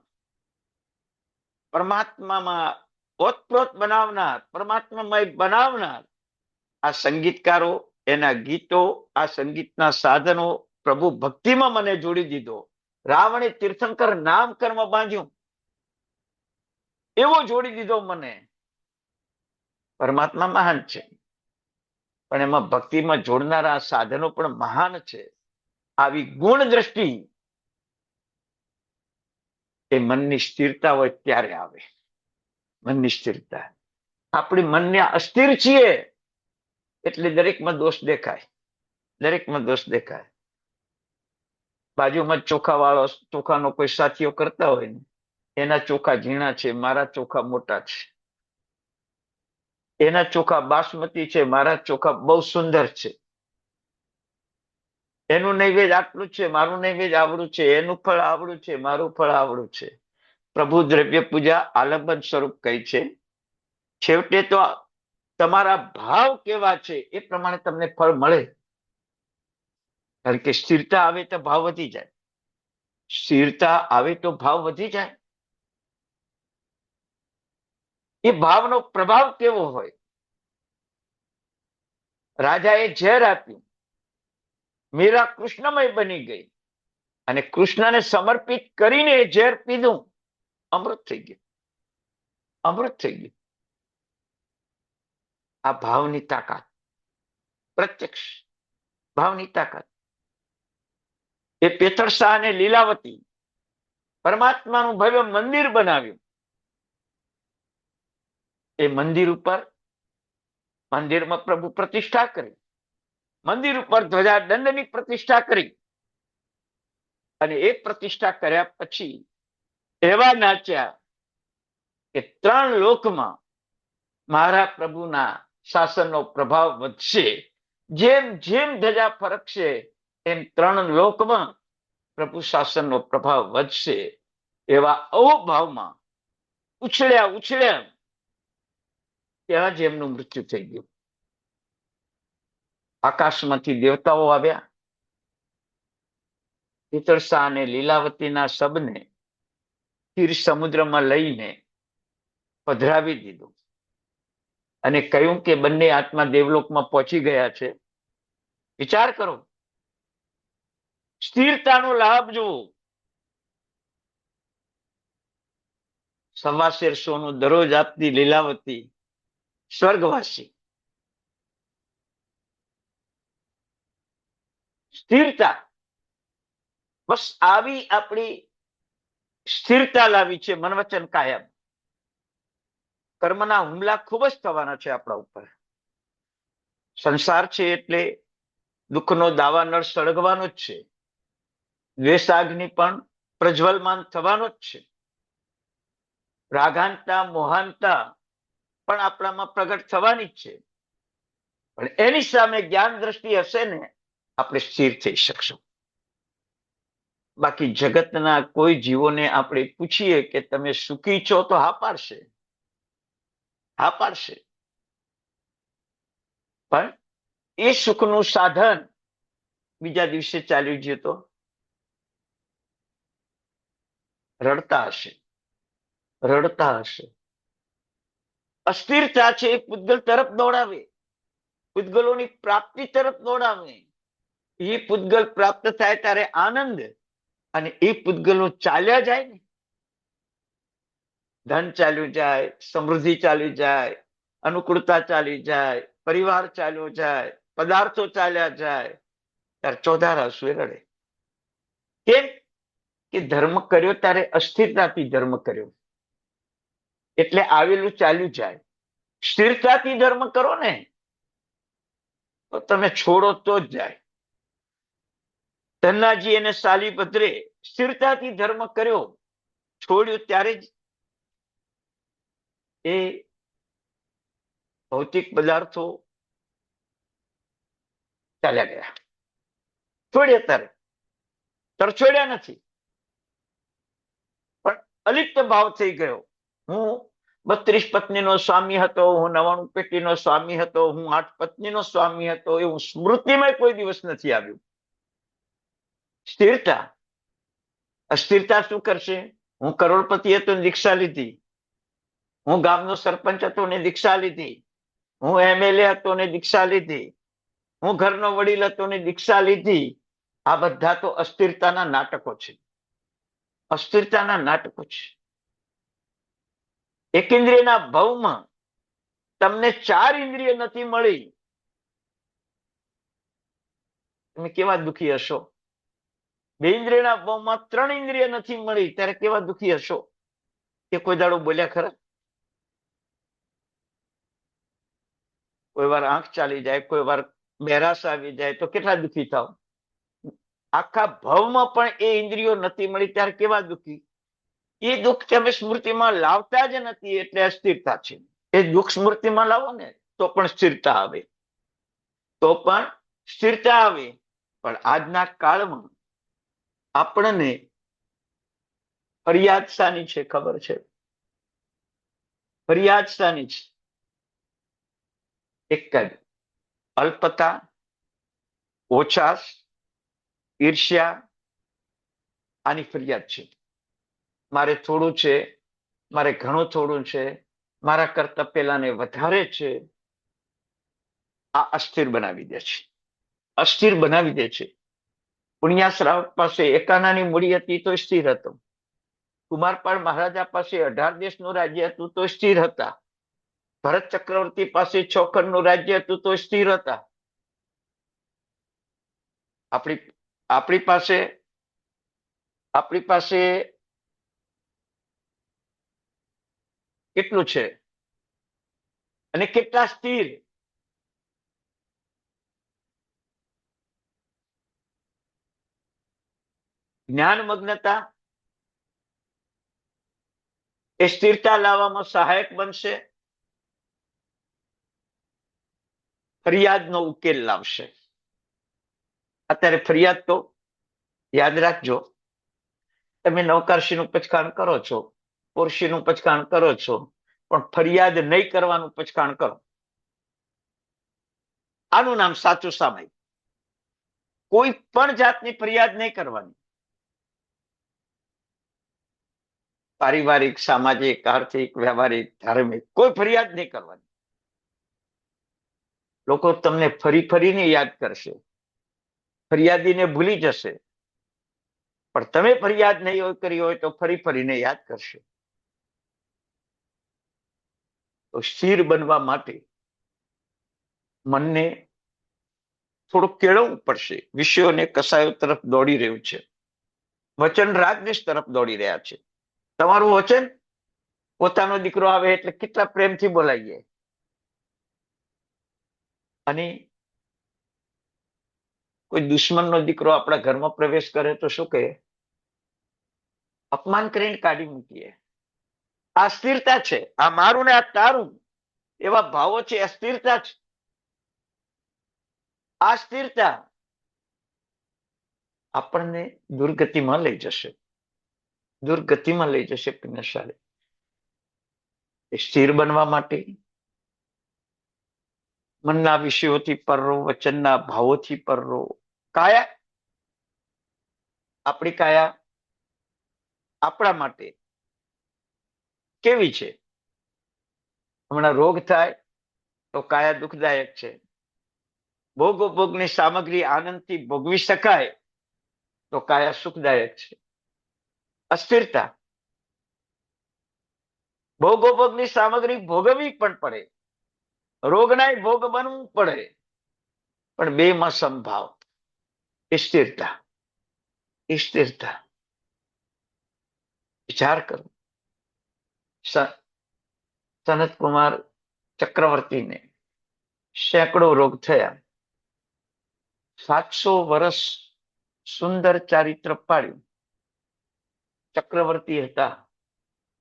પરમાત્મામાં ઓતપ્રોત બનાવનાર, પરમાત્મામય બનાવનાર આ સંગીતકારો, એના ગીતો, આ સંગીતના સાધનો પ્રભુ ભક્તિમાં મને જોડી દીધો. રાવણે તીર્થંકર નામ કર્મ બાંધ્યું એવો જોડી દીધો મને. પરમાત્મા મહાન છે, પણ એમાં ભક્તિમાં જોડનારા સાધનો પણ મહાન છે. આવી ગુણ દ્રષ્ટિ એ મનની સ્થિરતા હોય ત્યારે આવે. મનની સ્થિરતા. આપણી મનને અસ્થિર છીએ એટલે દરેકમાં દોષ દેખાય, દરેકમાં દોષ દેખાય. બાજુમાં ચોખા વાળો ચોખાનો કોઈ સાથીઓ કરતા હોય ને, એના ચોખા ઝીણા છે, મારા ચોખા મોટા છે. એના ચોખા બાસમતી છે, મારા ચોખા બહુ સુંદર છે. એનું નૈવેદ્ય આટલું છે, મારું નૈવેદ્ય આવડું છે, એનું ફળ આવડું છે, મારું ફળ આવડું છે. પ્રભુ દ્રવ્ય પૂજા આલંબન સ્વરૂપ કહી છે. છેવટે તો તમારા ભાવ કેવા છે એ પ્રમાણે તમને ફળ મળે. કારણ કે સ્થિરતા આવે તો ભાવ વધી જાય. સ્થિરતા આવે તો ભાવ વધી જાય. એ ભાવનો પ્રભાવ કેવો હોય? રાજાએ ઝેર આપ્યું, મીરા કૃષ્ણમય બની ગઈ અને કૃષ્ણને સમર્પિત કરીને એ ઝેર પીધું, અમૃત થઈ ગયું. અમૃત થઈ ગયું. આ ભાવની તાકાત, પ્રત્યક્ષ ભાવની તાકાત. એ પેથરસા અને લીલાવતી પરમાત્માનું ભવ્ય મંદિર બનાવ્યું. એ મંદિર ઉપર, મંદિરમાં પ્રભુ પ્રતિષ્ઠા કરી, મંદિર ઉપર ધ્વજા દંડની પ્રતિષ્ઠા કરી અને એ પ્રતિષ્ઠા કર્યા પછી એવા નાચ્યા કે 3 લોકમાં મારા પ્રભુના શાસનનો પ્રભાવ વધશે. જેમ જેમ ધજા ફરકશે એમ 3 લોકમાં પ્રભુ શાસનનો પ્રભાવ વધશે. એવા અહોભાવમાં ઉછળ્યા ઉછળ્યા ત્યાં જ એમનું મૃત્યુ થઈ ગયું. આકાશમાંથી દેવતાઓ આવ્યા, પિતરસા અને લીલાવતીના શબને ક્ષીર સમુદ્રમાં લઈને પધરાવી દીધું અને કહ્યું કે બંને આત્મા દેવલોકમાં પહોંચી ગયા છે. વિચાર કરો, સ્થિરતાનો લાભ જુઓ. 1.25 સોનું દરરોજ આપતી લીલાવતી સ્વર્ગવાસી. સ્થિરતા, બસ આવી આપણી સ્થિરતા લાવી છે. મન વચન કાયમ. કર્મના હુમલા ખૂબ જ થવાના છે આપણા ઉપર. સંસાર છે એટલે દુઃખનો દાવાનળ સળગવાનો જ છે. દ્વેષાગ્નિ પણ પ્રજ્વલમાન થવાનો જ છે. રાગાંતા મોહાંતા પણ આપણામાં પ્રગટ થવાની જ છે. પણ એની સામે જ્ઞાન દ્રષ્ટિ હશે ને, આપણે સ્થિર થઈ શકશું. બાકી જગતના કોઈ જીવોને આપણે પૂછીએ કે તમે સુખી છો તો હા પાડશે, હા પાડશે. પણ એ સુખનું સાધન બીજા દિવસે ચાલ્યું ગયું તો રડતા હશે, રડતા હશે. અસ્થિરતા છે એ પૂતગલ તરફ દોડાવે, પૂતગલોની પ્રાપ્તિ તરફ દોડાવે. એ પૂતગલ પ્રાપ્ત થાય ત્યારે આનંદ, અને એ પૂતગલો ચાલ્યા જાય ને, ધન ચાલ્યું જાય, સમૃદ્ધિ ચાલી જાય, અનુકૂળતા ચાલી જાય, પરિવાર ચાલ્યો જાય, પદાર્થો ચાલ્યા જાય, ત્યારે ચોધાર આંસુએ રડે. કેમ કે ધર્મ કર્યો ત્યારે અસ્થિરતાથી ધર્મ કર્યો, એટલે આવેલું ચાલ્યું જાય. સ્થિરતાથી ધર્મ કરો ને તો તમે છોડો તો જ જાય. ધન્નાજી અને શાલીભદ્રે સ્થિરતાથી ધર્મ કર્યો, છોડ્યું ત્યારે જ એ ભૌતિક પદાર્થો ચાલ્યા ગયા. છોડ્યા તરછોડ્યા નથી, પણ અલિપ્ત ભાવ થઈ ગયો. હું 32 પત્નીનો સ્વામી હતો, હું 99 પેટીનો સ્વામી હતો, હું 8 પત્નીનો સ્વામી હતો, એવું સ્મૃતિમાં કોઈ દિવસ નથી આવ્યું. સ્થિરતા. અસ્થિરતા શું કરશે? હું કરોડપતિ હતો ને દીક્ષા લીધી, હું ગામનો સરપંચ હતો ને દીક્ષા લીધી, હું એમએલએ હતો ને દીક્ષા લીધી, હું ઘરનો વડીલ હતો ને દીક્ષા લીધી. આ બધા તો અસ્થિરતાના નાટકો છે, અસ્થિરતાના નાટકો છે. એક ઇન્દ્રિયના ભાવમાં તમને 4 ઇન્દ્રિય નથી મળી, તમે કેવા દુઃખી હશો? 2 ઇન્દ્રિયના ભાવમાં 3 ઇન્દ્રિય નથી મળી, ત્યારે કેવા દુઃખી હશો? એ કોઈ દાડો બોલ્યા ખરા? કોઈ વાર આંખ ચાલી જાય, કોઈ વાર બેરાશ આવી જાય તો કેટલા દુઃખી થાવ? આખા ભાવમાં પણ એ ઇન્દ્રિયો નથી મળી ત્યારે કેવા દુઃખી? એ દુઃખ તમે સ્મૃતિમાં લાવતા જ નથી, એટલે અસ્થિરતા છે. એ દુઃખ સ્મૃતિમાં લાવો ને તો પણ સ્થિરતા આવે, તો પણ સ્થિરતા આવે. પણ આજના કાળમાં આપણને ફરિયાદ શાની છે ખબર છે? ફરિયાદ શાની છે? એક જ અલ્પતા, ઓછાશ, ઈર્ષ્યા, આની ફરિયાદ છે. મારે થોડું છે, મારે ઘણું થોડું છે, મારા કરતા પેલાને વધારે છે. આ અસ્થિર બનાવી દે છે, અસ્થિર બનાવી દે છે. પુણ્યા શ્રાવક પાસે એકાનાની મૂડી હતી તો સ્થિર હતો. કુમારપાળ મહારાજા પાસે 18 દેશનું રાજ્ય હતું તો સ્થિર હતા. ભરત ચક્રવર્તી પાસે 6 ખંડનું રાજ્ય હતું તો સ્થિર હતા. આપણી આપણી પાસે આપણી પાસે કેટલું છે અને કેટલા સ્થિર? જ્ઞાન મગ્નતા એ સ્થિરતા લાવવામાં સહાયક બનશે, ફરિયાદનો ઉકેલ લાવશે. અત્યારે ફરિયાદ તો યાદ રાખજો, તમે નવકારશીનું પચકાણ કરો છો, પોરશીનું પચકાણ કરો છો, પણ ફરિયાદ નહીં કરવાનું પચકાણ કરો. આનું નામ સાચું સામાયિક. કોઈ પણ જાતની ફરિયાદ નહીં કરવાની. પારિવારિક, સામાજિક, આર્થિક, વ્યવહારિક, ધાર્મિક, કોઈ ફરિયાદ નહીં કરવાની. લોકો તમને ફરી ફરીને યાદ કરશે, ફરિયાદીને ભૂલી જશે, પણ તમે ફરિયાદ નહીં કરી હોય તો ફરી ફરીને યાદ કરશે. તો સ્થિર બનવા માટે મનને થોડું કેળવવું પડશે. વિષયોને કસાયો તરફ દોડી રહ્યું છે, વચન રાજનેશ તરફ દોડી રહ્યા છે. તમારું વચન, પોતાનો દીકરો આવે એટલે કેટલા પ્રેમથી બોલાવીએ, અને કોઈ દુશ્મનનો દીકરો આપણા ઘરમાં પ્રવેશ કરે તો શું કહે? અપમાન કરીને કાઢી મૂકીએ. આ સ્થિરતા છે. આ મારું ને આ તારું એવા ભાવો છે. આ સ્થિરતા છે. આ સ્થિરતા આપણને દુર્ગતિમાં લઈ જશે, દુર્ગતિમાં લઈ જશે. પુણ્યશાળી સ્થિર બનવા માટે મનના વિષયોથી પર રહો, વચનના ભાવોથી પર રહો. કાયા, આપણી કાયા આપણા માટે કેવી છે? હમણાં રોગ થાય તો કાયા દુઃખદાયક છે. ભોગોપભોગની સામગ્રી આનંદથી ભોગવી શકાય તો કાયા સુખદાયક છે. અસ્થિરતા, ભોગોપભોગની સામગ્રી ભોગવવી પણ પડે, રોગના ભોગ બનવું પડે, પણ બેમાં સમભાવ. સ્થિરતા, સ્થિરતા. વિચાર કરો, સનત કુમાર ચક્રવર્તીને સેંકડો રોગ થયા, 700 વર્ષ સુંદર ચારિત્ર પાડ્યું. ચક્રવર્તી હતા,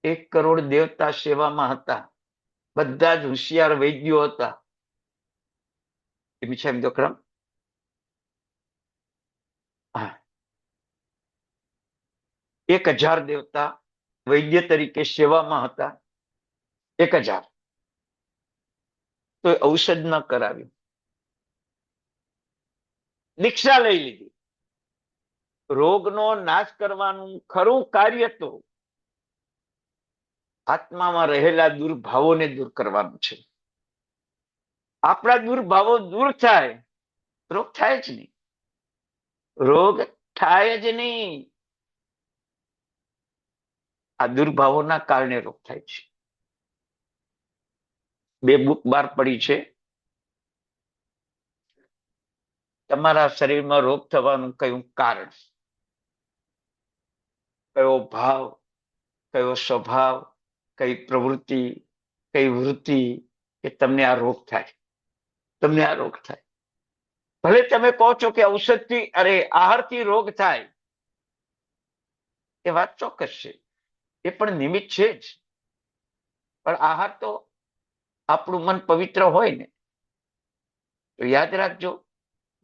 1 કરોડ દેવતા સેવામાં હતા, બધા જ હોશિયાર વૈદ્યો હતા. એમ તો ક્રમ 1000 દેવતા વૈદ્ય તરીકે સેવામાં હતા. 1000. તો ઔષધ ન કરાવ્યું, દીક્ષા લઈ લીધી. રોગનો નાશ કરવાનું ખરું કાર્ય તો આત્મામાં રહેલા દુર્ભાવોને દૂર કરવાનું છે. આપણા દુર્ભાવો દૂર થાય, રોગ થાય જ નહીં. રોગ થાય જ નહીં. આ દુર્ભાવોના કારણે રોગ થાય છે. 2 બુક બહાર પડી છે. તમારા શરીરમાં રોગ થવાનું કયું કારણ, કયો ભાવ, કયો સ્વભાવ, કઈ પ્રવૃત્તિ, કઈ વૃત્તિ કે તમને આ રોગ થાય, તમને આ રોગ થાય. ભલે તમે કહો છો કે ઔષધથી, અરે આહારથી રોગ થાય, એ વાત ચોક્કસ છે, એ પણ નિમિત્ત છે જ. પણ આહાર તો આપણું મન પવિત્ર હોય ને, તો યાદ રાખજો,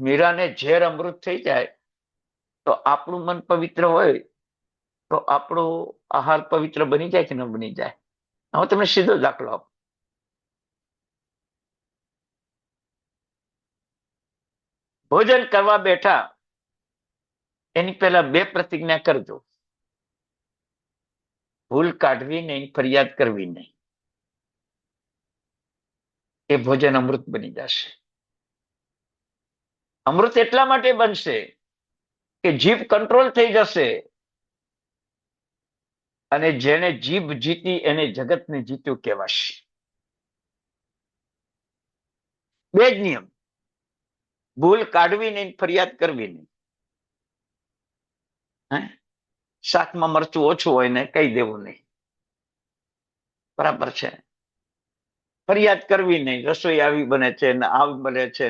મીરાને ઝેર અમૃત થઈ જાય તો આપણું મન પવિત્ર હોય તો આપણો આહાર પવિત્ર બની જાય કે ન બની જાય? હું તમને સીધો દાખલો આપું. ભોજન કરવા બેઠા એની પહેલા 2 પ્રતિજ્ઞા કરજો. ભૂલ કાઢવી નહીં, ફરિયાદ કરવી નહીં. એ ભોજન અમૃત બની જશે. અમૃત એટલા માટે બનશે કે જીભ કંટ્રોલ થઈ જશે, અને જેને જીભ જીતી એને જગતને જીત્યું કહેવાશે. 2 જ નિયમ: ભૂલ કાઢવી નહીં, ફરિયાદ કરવી નહીં. શાકમાં મરચું ઓછું હોય ને કહી દેવું નહીં, બરાબર છે. ફરિયાદ કરવી નહીં, રસોઈ આવી બને છે ને આવી બને છે,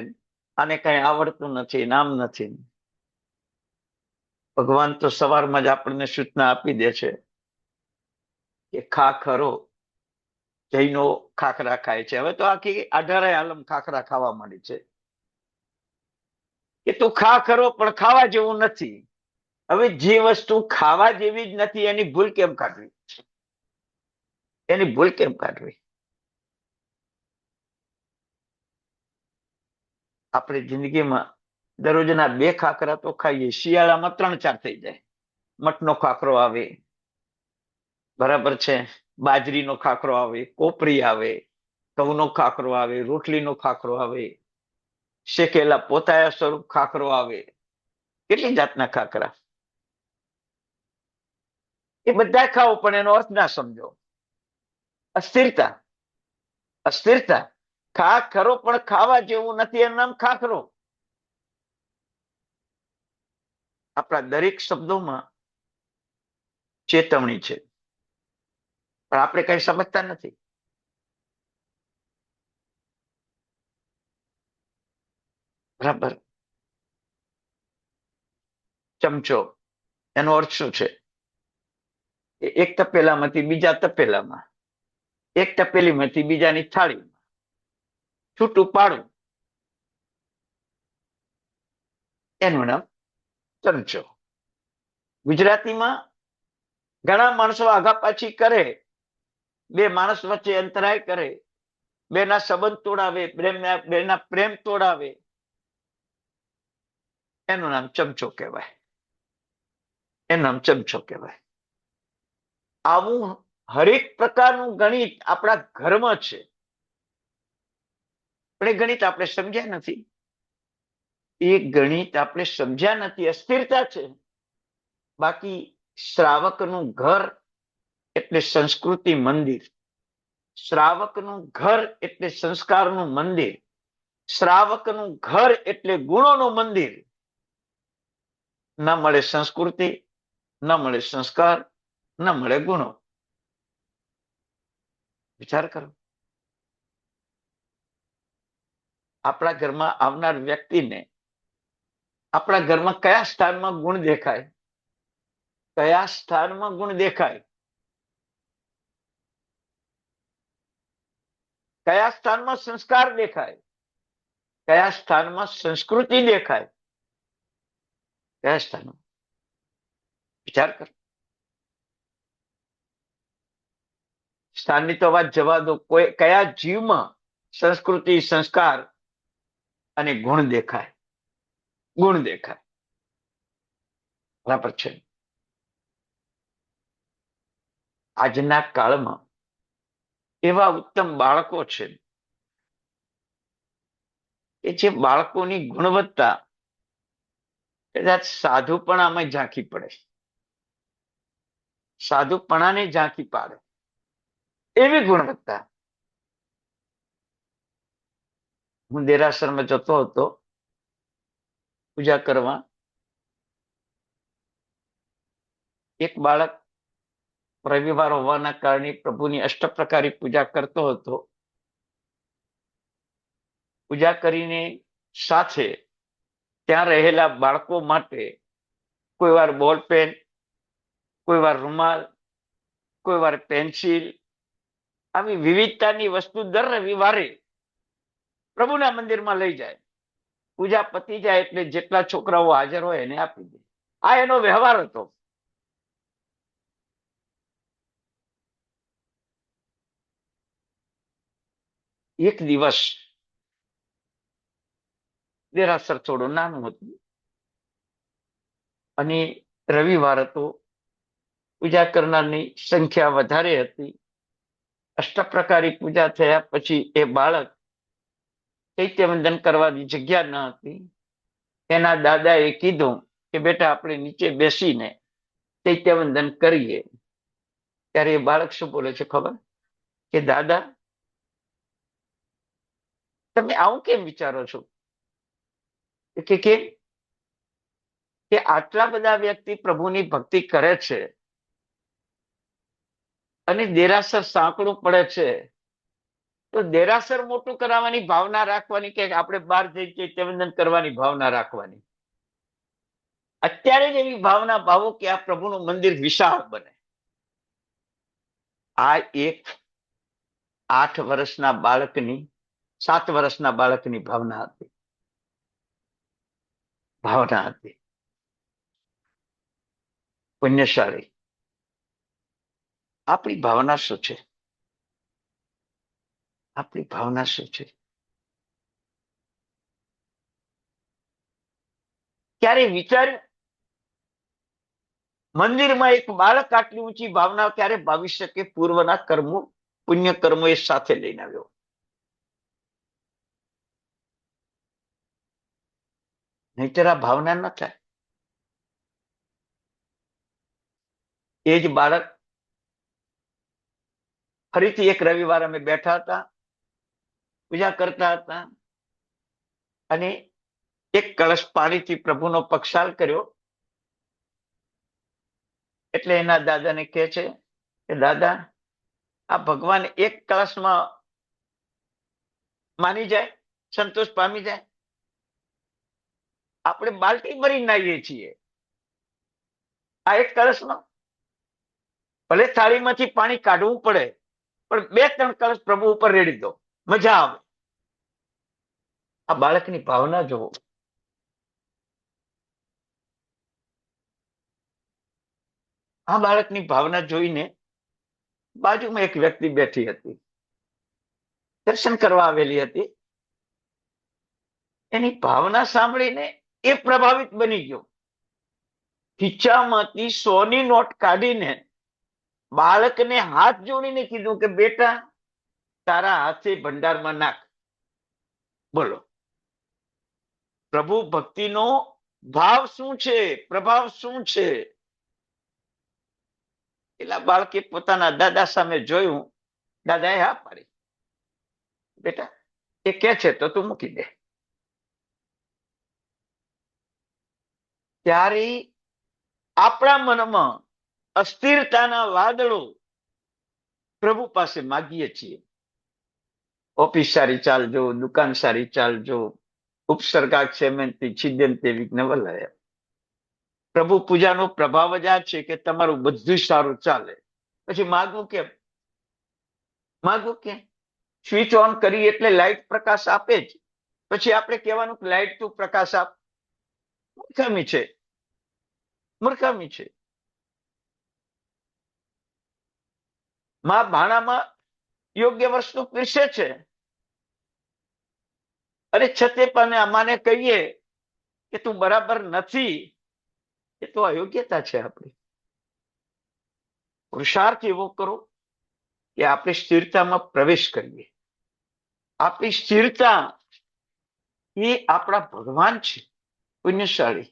આને કઈ આવડતું નથી, નામ નથી. ભગવાન તો સવારમાં જ આપણને સૂચના આપી દે છે કે ખા ખરો. જૈનો ખાખરા ખાય છે. હવે તો આખી 18 આલમ ખાખરા ખાવા માંડી છે કે તું ખા ખરો પણ ખાવા જેવું નથી. હવે જે વસ્તુ ખાવા જેવી જ નથી એની ભૂલ કેમ કાઢવી? એની ભૂલ કેમ કાઢવી? આપણે જિંદગીમાં દરરોજના 2 ખાખરા તો ખાઈએ, શિયાળામાં 3-4 થઈ જાય. મઠનો ખાખરો આવે, બરાબર છે, બાજરીનો ખાખરો આવે, કોપરી આવે, ઘઉંનો ખાખરો આવે, રોટલીનો ખાખરો આવે, શેકેલા પોતાયા સ્વરૂપ ખાખરો આવે. કેટલી જાતના ખાખરા. એ બધા ખાઓ પણ એનો અર્થ ના સમજો. અસ્થિરતા, અસ્થિરતા. ખા ખરો પણ ખાવા જેવું નથી, એનું નામ ખાખરો. આપણા દરેક શબ્દોમાં ચેતવણી છે, પણ આપણે કઈ સમજતા નથી. બરાબર. ચમચો, એનો અર્થ શું છે? એક તપેલામાંથી બીજા તપેલામાં, એક તપેલીમાંથી બીજાની થાળીમાં છૂટું પાડવું, એનું નામ ચમચો. ગુજરાતીમાં ઘણા માણસો આગા પાછી કરે, 2 માણસ વચ્ચે અંતરાય કરે, 2 ના સંબંધ તોડાવે, 2 ના પ્રેમ તોડાવે. એનું નામ ચમચો કહેવાય. એનું નામ ચમચો કહેવાય. આવું હરેક પ્રકારનું ગણિત આપણા ઘરમાં છે, પણ એ ગણિત આપણે સમજ્યા નથી. એ ગણિત આપણે સમજ્યા નથી. અસ્થિરતા છે. બાકી શ્રાવકનું ઘર એટલે સંસ્કૃતિ મંદિર, શ્રાવકનું ઘર એટલે સંસ્કારનું મંદિર, શ્રાવકનું ઘર એટલે ગુણોનું મંદિર. ન મળે સંસ્કૃતિ, ન મળે સંસ્કાર, ન મળે ગુણો. વિચાર કરો. આપણા ઘરમાં આવનાર વ્યક્તિને આપણા ઘરમાં કયા સ્થાનમાં ગુણ દેખાય? કયા સ્થાનમાં ગુણ દેખાય? કયા સ્થાનમાં સંસ્કાર દેખાય? કયા સ્થાનમાં સંસ્કૃતિ દેખાય? કયા સ્થાનમાં? વિચાર કરો. સ્થાનની તો વાત જવા દો, કોઈ કયા જીવમાં સંસ્કૃતિ, સંસ્કાર અને ગુણ દેખાય? ગુણ દેખાય. બરાબર છે. આજના કાળમાં એવા ઉત્તમ બાળકો છે કે જે બાળકોની ગુણવત્તા કદાચ સાધુપણામાં ઝાંખી પડે, સાધુપણાને ઝાંખી પાડે એવી ગુણવત્તા. હું દેરાસરમાં જતો હતો પૂજા કરવા. એક બાળક રવિવાર હોવાના કારણે પ્રભુની અષ્ટપ્રકારી પૂજા કરતો હતો. પૂજા કરીને સાથે ત્યાં રહેલા બાળકો માટે કોઈ વાર બોલ પેન, કોઈ વાર રૂમાલ, કોઈ વાર પેન્સિલ, આવી વિવિધતાની વસ્તુ દર રવિવારે પ્રભુના મંદિરમાં લઈ જાય. પૂજા પતી જાય એટલે જેટલા છોકરાઓ હાજર હોય એને આપી દે. આ એનો વ્યવહાર હતો. એક દિવસ દેરાસર થોડું નાનું હતું અને રવિવાર હતો. પૂજા કરનારની સંખ્યા વધારે હતી. અષ્ટપ્રકારી પૂજા થયા પછી એ બાળક ચૈત્યવંદન કરવાની જગ્યા ન હતી. એના દાદાએ કીધું કે બેટા આપણે નીચે બેસીને ચૈત્યવંદન કરીએ. ત્યારે એ બાળક શું બોલે છે ખબર? કે દાદા તમે આવું કેમ વિચારો છો? કે કેમ? કે આટલા બધા વ્યક્તિ પ્રભુની ભક્તિ કરે છે અને દેરાસર સાંકડું પડે છે, તો દેરાસર મોટું કરાવવાની ભાવના રાખવાની કે આપણે બહાર જઈ ચૈત્યવંદન કરવાની ભાવના રાખવાની? અત્યારે જ એવી ભાવના ભાવો કે આ પ્રભુનું મંદિર વિશાળ બને. આ એક 8 વર્ષના બાળકની 7 વર્ષના બાળકની ભાવના હતી. પુણ્યશાળી. આપણી ભાવના શું છે? આપણી ભાવના શું છે? ક્યારે વિચાર્યું મંદિરમાં એક બાળક આટલી ઊંચી ભાવના ક્યારે ભાવી શકે? પૂર્વના કર્મો, પુણ્ય કર્મો એ સાથે લઈને આવ્યો. નહીતર આ ભાવના ન થાય. એ જ બાળક ફરીથી એક રવિવાર અમે બેઠા હતા, પૂજા કરતા હતા અને એક કળશ પાણીથી પ્રભુનો પક્ષાલ કર્યો. એટલે એના દાદાને કહે છે કે દાદા આ ભગવાન એક કળશમાં માની જાય, સંતોષ પામી જાય? આપણે બાલટી ભરી નાહીએ છીએ, આ એક કળશમાં ભલે થાળીમાંથી પાણી કાઢવું પડે પણ 2-3 કળશ પ્રભુ ઉપર રેડી દો, મજા આવે. આ બાળકની ભાવના જુઓ. આ બાળકની ભાવના જોઈને બાજુમાં એક વ્યક્તિ બેઠી હતી, દર્શન કરવા આવેલી હતી. એની ભાવના સાંભળીને એ પ્રભાવિત બની ગયો. ખીચામાંથી 100ની નોટ કાઢીને બાળકને હાથ જોડીને કીધું કે બેટા તારા હાથે ભંડારમાં નાખ. બોલો, પ્રભુ ભક્તિનો ભાવ શું છે, પ્રભાવ શું છે? પેલા બાળકે પોતાના દાદા સામે જોયું. દાદાએ હા પાડી, બેટા એ કે છે તો તું મૂકી દે. ત્યારે આપણા મનમાં અસ્થિરતાના વાદળો પ્રભુ પાસે માગીએ છીએ. ઓફિસ સારી ચાલજો, દુકાન સારી ચાલજો, ઉપસર્ગા ક્ષેમંતી છિદ્યંતે વિઘ્ન વલય. પ્રભુ પૂજાનો પ્રભાવ જ આ છે કે તમારું બધું સારું ચાલે. પછી માગવું કેમ? માગવું કેમ? સ્વિચ ઓન કરી એટલે લાઈટ પ્રકાશ આપે જ, પછી આપણે કહેવાનું કે લાઈટ તું પ્રકાશ આપ. મૂર્ખામી છે, મૂર્ખામી છે. માં ભાણામાં યોગ્ય વસ્તુ પીરસે છે અને છતે પણ અમાને કહીએ કે તું બરાબર નથી, એ તો અયોગ્યતા છે આપણી. પુરુષાર્થ એવો કરો કે આપણે સ્થિરતામાં પ્રવેશ કરીએ. આપણી સ્થિરતા એ આપણા ભગવાન છે, પુણ્યશાળી.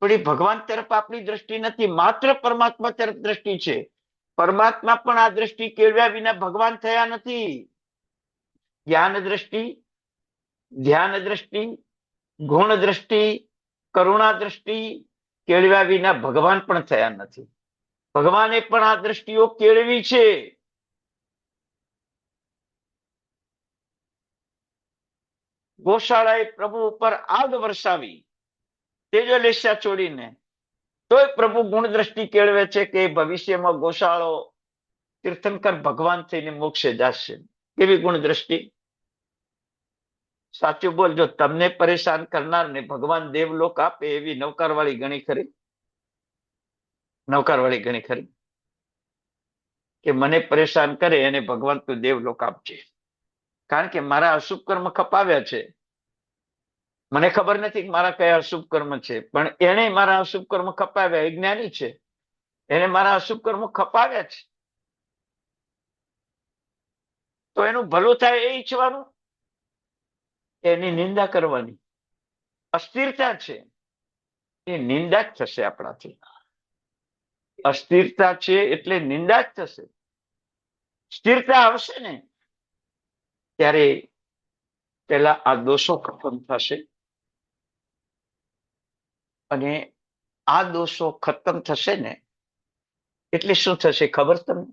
પણ એ ભગવાન તરફ આપણી દ્રષ્ટિ નથી, માત્ર પરમાત્મા તરફ દ્રષ્ટિ છે. પરમાત્મા પણ આ દ્રષ્ટિ કેળવ્યા વિના ભગવાન થયા નથી. જ્ઞાન દ્રષ્ટિ, ધ્યાન દ્રષ્ટિ, ગુણ દ્રષ્ટિ, કરુણા દ્રષ્ટિ કેળવ્યા વિના ભગવાન પણ થયા નથી. ભગવાને પણ આ દ્રષ્ટિઓ કેળવી છે. ગોશાળાએ પ્રભુ ઉપર આગ વરસાવી, તેજલેસ્યા છોડીને, તોય પ્રભુ ગુણ દ્રષ્ટિ કેળવે છે કે ભવિષ્યમાં ગોશાળો તીર્થંકર ભગવાન થઈને મોક્ષે જશે. કેવી ગુણ દ્રષ્ટિ! સાચું બોલજો. તમને પરેશાન કરનારને ભગવાન દેવલોક આપે એવી નવકારવાળી ગણી ખરી? નવકારવાળી ગણી ખરી કે મને પરેશાન કરે એને ભગવાન તું દેવલોક આપજે? કારણ કે મારા અશુભ કર્મ ખપાવ્યા છે. મને ખબર નથી કે મારા કયા અશુભ કર્મ છે, પણ એને મારા અશુભ કર્મ ખપાવ્યા. એ જ્ઞાની છે, એને મારા અશુભ કર્મ ખપાવ્યા છે, તો એનું ભલું થાય એ ઈચ્છવાનું, એની નિંદા કરવાની? અસ્થિરતા છે એ નિંદા જ થશે આપણાથી. અસ્થિરતા છે એટલે નિંદા જ થશે. સ્થિરતા આવશે ને ત્યારે પેલા આ દોષો ખતમ થશે, અને આ દોષો ખતમ થશે ને એટલે શું થશે ખબર તમને?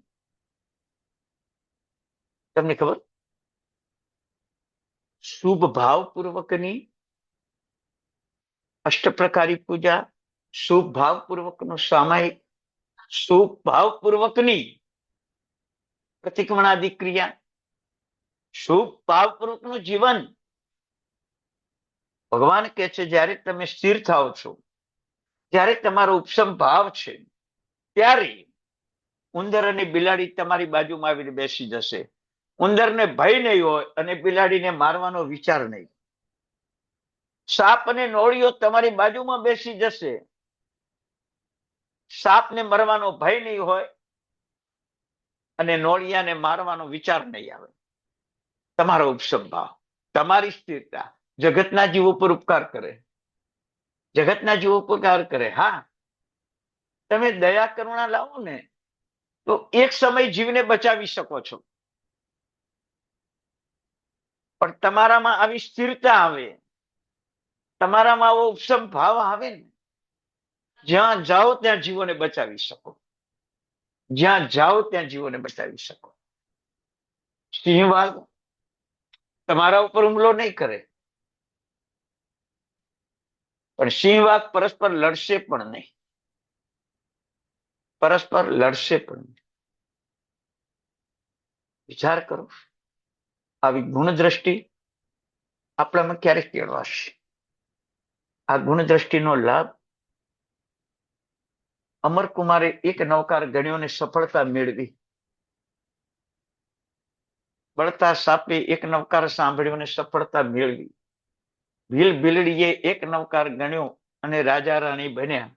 તમને ખબર? શુભ ભાવપૂર્વકની અષ્ટપ્રકારી પૂજા, શુભ ભાવપૂર્વકનું સામાયિક, શુભ ભાવપૂર્વકની પ્રતિક્રમણાદિ ક્રિયા, શુભ ભાવપૂર્વકનું જીવન. ભગવાન કહે છે જ્યારે તમે સ્થિર થાઓ છો, જ્યારે તમારો ઉપશમ ભાવ છે, ત્યારે ઉંદર અને બિલાડી તમારી બાજુમાં આવીને બેસી જશે. ઉંદરને ભય નહીં હોય અને બિલાડીને મારવાનો વિચાર નહીં. સાપ અને નોળીઓ તમારી બાજુમાં બેસી જશે. સાપને મરવાનો ભય નહીં હોય અને નોળિયાને મારવાનો વિચાર નહીં આવે. તમારો ઉપશમ ભાવ, તમારી સ્થિરતા જગતના જીવો પર ઉપકાર કરે. જગતના જીવો પર ઉપકાર કરે. હા, તમે દયા કરુણા લાવો ને તો એક સમય જીવને બચાવી શકો છો. પણ તમારામાં આવી સ્થિરતા આવે, તમારામાં આવો ઉપશમ ભાવ આવે ને, જ્યાં જાઓ ત્યાં જીવોને બચાવી શકો. જ્યાં જાઓ ત્યાં જીવોને બચાવી શકો. સિંહ વાઘ તમારા ઉપર હુમલો નહીં કરે, પણ સિંહ વાઘ પરસ્પર લડશે પણ નહીં. પરસ્પર લડશે પણ નહીં. વિચાર કરો, આવી ગુણ દ્રષ્ટિ આપણામાં ક્યારેક કેળવાશે? આ ગુણ દ્રષ્ટિનો લાભ અમરકુમારે એક નવકાર ગણ્યોને સફળતા મેળવી. બળતા સાપે એક નવકાર સાંભળ્યોને સફળતા મેળવી. ભીલ ભીલડીએ એક નવકાર ગણ્યો અને રાજા રાણી બન્યા.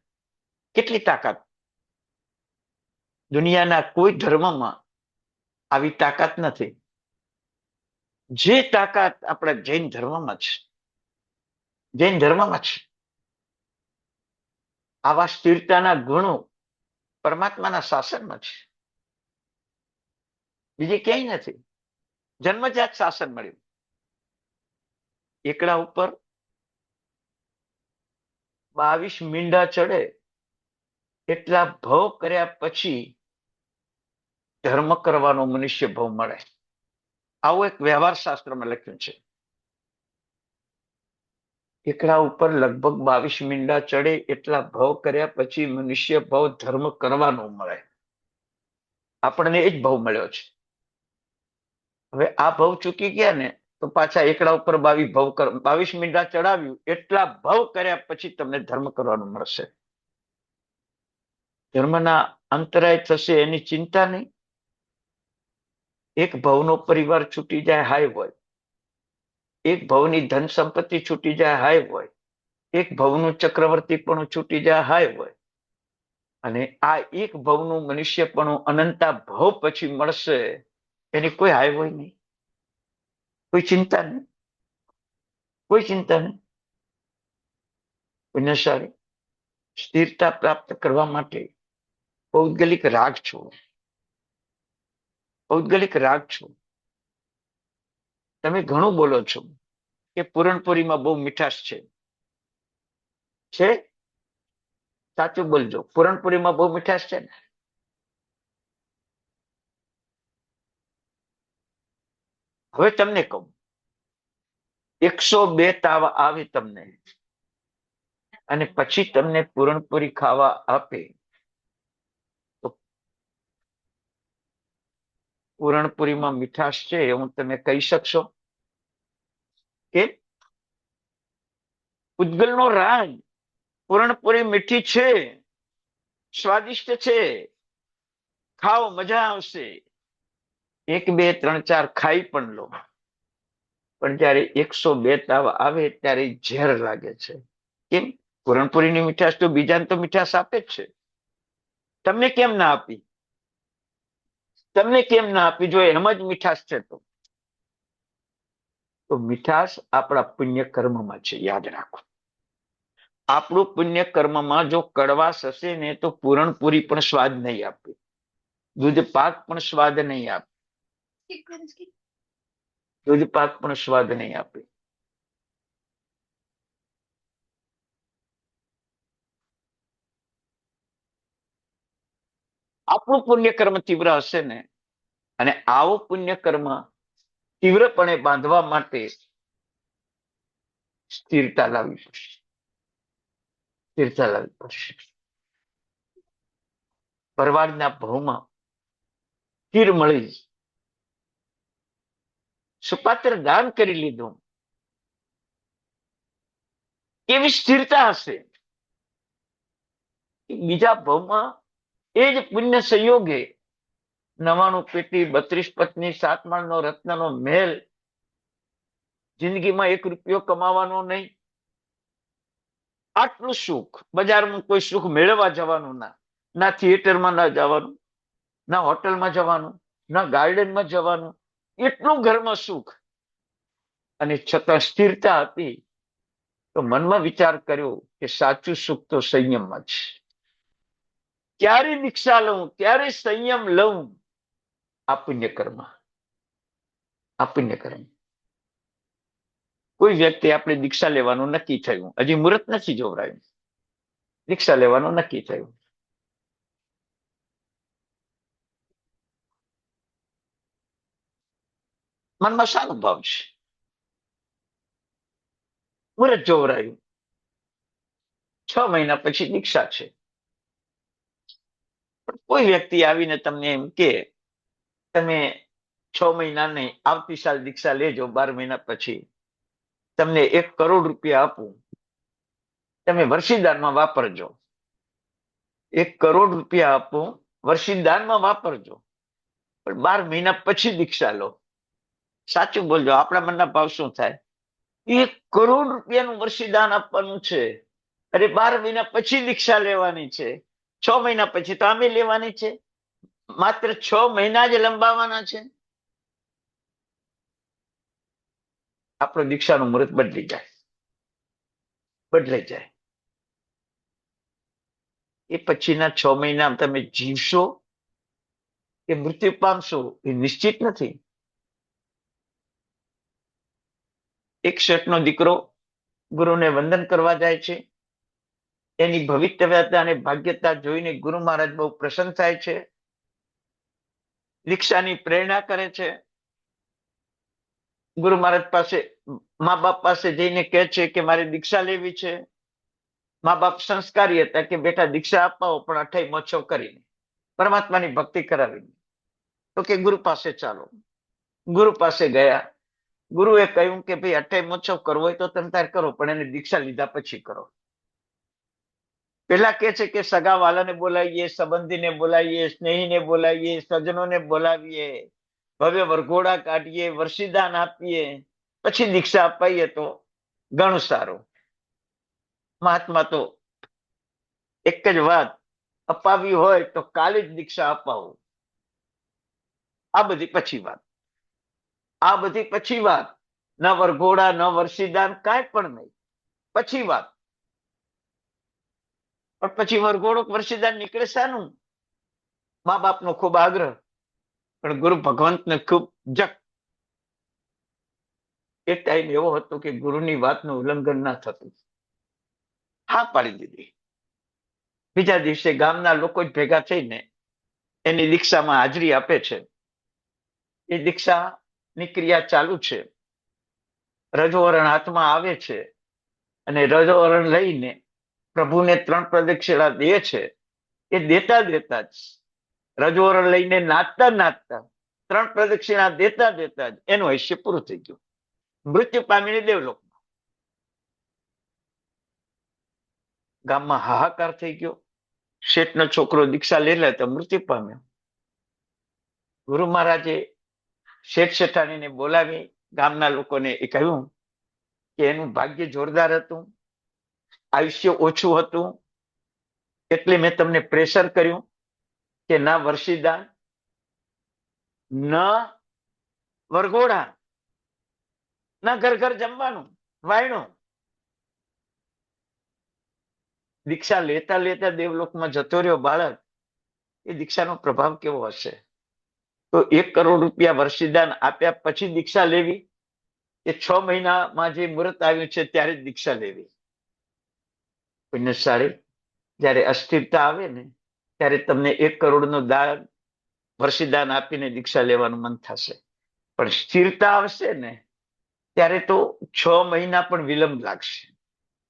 કેટલી તાકાત! દુનિયાના કોઈ ધર્મમાં આવી તાકાત નથી જે તાકાત આપણા જૈન ધર્મમાં છે. જૈન ધર્મમાં છે. આવા સ્થિરતાના ગુણો પરમાત્માના શાસનમાં છે, બીજે ક્યાંય નથી. જન્મજાત શાસન મળ્યું. એકડા ઉપર 22 મીંડા ચડે એટલા ભવ કર્યા પછી ધર્મ કરવાનો મનુષ્ય ભવ મળે. આવું એક વ્યવહાર શાસ્ત્રમાં લખ્યું છે. એકડા ઉપર લગભગ 22 મીંડા ચડે એટલા ભવ કર્યા પછી મનુષ્ય ભવ ધર્મ કરવાનો મળે. આપણને એ જ ભવ મળ્યો છે. હવે આ ભવ ચૂકી ગયા ને તો પાછા એકડા ઉપર 22 મીંડા ચડાવ્યું એટલા ભવ કર્યા પછી તમને ધર્મ કરવાનું મળશે. ધર્મના અંતરાય થશે એની ચિંતા નહીં. એક ભવનો પરિવાર છૂટી જાય હાય હોય, એક ભવની ધન સંપત્તિ છૂટી જાય હાય હોય, એક ભવનું ચક્રવર્તી પણ છૂટી જાય હાય હોય, અને આ એક ભવનું મનુષ્ય પણ અનંતા ભવ પછી મળશે એની કોઈ હાય હોય નહીં, કોઈ ચિંતા નહીં, કોઈ ચિંતા નહીં. પુણ્યશાળી સ્થિરતા પ્રાપ્ત કરવા માટે પૌદ્ગલિક રાગ છોડો. પૌદ્ગલિક રાગ છોડો. તમે ઘણું બોલો છો કે પૂરણપુરીમાં બહુ મીઠાશ છે. સાચું બોલજો, પૂરણપુરીમાં બહુ મીઠાશ છે ને? હવે તમને કહું, 102 તાવ આવે તમને અને પછી તમને પૂરણપુરી ખાવા આપે તો પૂરણપુરીમાં મીઠાશ છે એવું તમે કહી શકશો? કે ઉદ્ગલનો રાજ, પૂરણપૂરી મીઠી છે, સ્વાદિષ્ટ છે, ખાઓ મજા આવશે, 1 2 3 4 ખાઈ પણ લો, પણ જયારે 102 તાવ આવે ત્યારે ઝેર લાગે છે. કેમ? પૂરણપૂરીની મીઠાશ તો બીજાને તો મીઠાશ આપે જ છે, તમને કેમ ના આપી? તમને કેમ ના આપી જો એમ જ મીઠાશ છે તો મીઠાશ આપણા પુણ્ય કર્મમાં છે, યાદ રાખો. આપણું પુણ્ય કર્મમાં જો કડવાશ હશે ને તો પૂરણપૂરી પણ સ્વાદ નહીં આપે, દૂધ પાક પણ સ્વાદ નહીં આપે, દૂધ પાક પણ સ્વાદ નહીં આપે. આપણું પુણ્ય કર્મ તીવ્ર હશે ને, અને આવો પુણ્ય કર્મ તીવ્રપણે બાંધવા માટે સ્થિરતા લાવવી પડશે, સ્થિરતા લાવવી પડશે. પરવારના ભાવમાં સ્થિર મળી, સુપાત્ર દાન કરી લીધું, કેવી સ્થિરતા હશે? બીજા ભાવમાં એ જ પુણ્ય સંયોગે 99 પેટી, 32 પત્ની, 7 માળનો રત્નનો મહેલ, જિંદગીમાં 1 રૂપિયો કમાવાનો નહીં, આટલું સુખ. બજારમાં કોઈ સુખ મેળવવા જવાનું ના, ના થિયેટરમાં ના જવાનું, ના હોટલમાં જવાનું, ના ગાર્ડનમાં જવાનું, એટલું ઘરમાં સુખ, અને છતાં સ્થિરતા હતી. તો મનમાં વિચાર કર્યો કે સાચું સુખ તો સંયમમાં છે. ક્યારે દીક્ષા લઉં, ક્યારે સંયમ લઉં? આ પુણ્ય કર્મ, આ પુણ્ય કર્મ. કોઈ વ્યક્તિ આપણે દીક્ષા લેવાનું નક્કી થયું, હજી મુહૂર્ત નથી જોવરાયું, દીક્ષા લેવાનું નક્કી થયું, મનમાં સારો ભાવ છે, મુહૂર્ત જોવરાયું, 6 મહિના પછી દીક્ષા છે. પણ કોઈ વ્યક્તિ આવીને તમને એમ કે તમે 6 મહિના નહીં, આવતી સાલ દીક્ષા લેજો, 12 મહિના પછી તમને 1 કરોડ રૂપિયા આપું, તમે વર્ષીદાનમાં વાપરજો. 1 કરોડ રૂપિયા આપું, વર્ષીદાનમાં વાપરજો, પણ 12 મહિના પછી દીક્ષા લો. સાચું બોલજો, આપણા મનના ભાવ શું થાય? 1 કરોડ રૂપિયાનું વર્ષીદાન આપવાનું છે, અરે 12 મહિના પછી દીક્ષા લેવાની છે, 6 મહિના પછી તો આમે લેવાની છે, માત્ર 6 મહિના જ લંબાવવાના છે. આપણું દીક્ષાનું મુહૂર્ત બદલી જાય, બદલાઈ જાય. એ પછીના 6 મહિના તમે જીવશો કે મૃત્યુ પામશો એ નિશ્ચિત નથી. એક શેઠનો દીકરો ગુરુને વંદન કરવા જાય છે, એની ભવિતવ્યતા અને ભાગ્યતા જોઈને ગુરુ મહારાજ બહુ પ્રસન્ન થાય છે, દીક્ષાની પ્રેરણા કરે છે. ગુરુ મહારાજ પાસે, મા બાપ પાસે જઈને કહે છે કે મારે દીક્ષા લેવી છે. મા બાપ સંસ્કારી હતા કે બેટા દીક્ષા અપાવો, પણ 28 મહોત્સવ કરીને, પરમાત્માની ભક્તિ કરાવીને. તો કે ગુરુ પાસે ચાલો. ગુરુ પાસે ગયા. ગુરુએ કહ્યું કે ભાઈ 28 મહોત્સવ કરવો હોય તો તમે તાર કરો, પણ એને દીક્ષા લીધા પછી કરો. પેલા કે છે કે સગા વાલાને બોલાવીએ, સંબંધીને બોલાવીએ, સ્નેહીને બોલાવીએ, સજ્જનોને બોલાવીએ, ભવ્ય વરઘોડા કાઢીએ, વર્ષીદાન આપીએ, પછી દીક્ષા અપાઈએ તો ઘણું સારું. મહાત્મા તો એક જ વાત, અપાવી હોય તો કાલે જ દીક્ષા અપાવો. આ બધી પછી વાત, આ બધી પછી વાત. ન વરઘોડા, ન વર્ષીદાન, કાંઈ પણ નહીં, પછી વાત. પણ પછી વરઘોડો વર્ષીદાન નીકળે શાનું? મા બાપનો ખૂબ આગ્રહ, પણ ગુરુ ભગવંતને ખૂબ જક. એ ટાઈમ એવો હતો કે ગુરુની વાતનું ઉલ્લંઘન ના થતું, હા પાડી દીધી. બીજા દિવસે ગામના લોકો જ ભેગા થઈને એની દીક્ષામાં હાજરી આપે છે. એ દીક્ષાની ક્રિયા ચાલુ છે. રજોવરણ હાથમાં આવે છે, અને રજોવરણ લઈને પ્રભુને 3 પ્રદક્ષિણા દે છે. એ દેતા દેતા જ, રજોવરણ લઈને નાચતા નાચતા 3 પ્રદક્ષિણા દેતા દેતા જ એનું આયુષ્ય પૂરું થઈ ગયું. મૃત્યુ પામીને દેવલોક. ગામમાં હાહાકાર થઈ ગયો. શેઠનો છોકરો દીક્ષા લઈ લે તો મૃત્યુ પામ્યો. ગુરુ મહારાજે શેઠ શેઠાણીને બોલાવી ગામના લોકોને એ કહ્યું કે એનું ભાગ્ય જોરદાર હતું, આયુષ્ય ઓછું હતું, એટલે મેં તમને પ્રેશર કર્યું કે ના વર્ષીદાન, ના વરઘોડા, ના ઘર ઘર જમવાનું, વાયણું. દીક્ષા લેતા લેતા દેવલોકમાં જતો રહ્યો બાળક. એ દીક્ષાનો પ્રભાવ કેવો હશે? તો 1 કરોડ રૂપિયા વર્ષીદાન આપ્યા પછી દીક્ષા લેવી કે 6 મહિનામાં જે મુહૂર્ત આવ્યું છે ત્યારે જ દીક્ષા લેવી? પુણ્યશાળી, જયારે અસ્થિરતા આવે ને ત્યારે તમને 1 કરોડનું દાન, વર્ષીદાન આપીને દીક્ષા લેવાનું મન થશે. પણ સ્થિરતા આવશે ને ત્યારે તો 6 મહિના પણ વિલંબ લાગશે,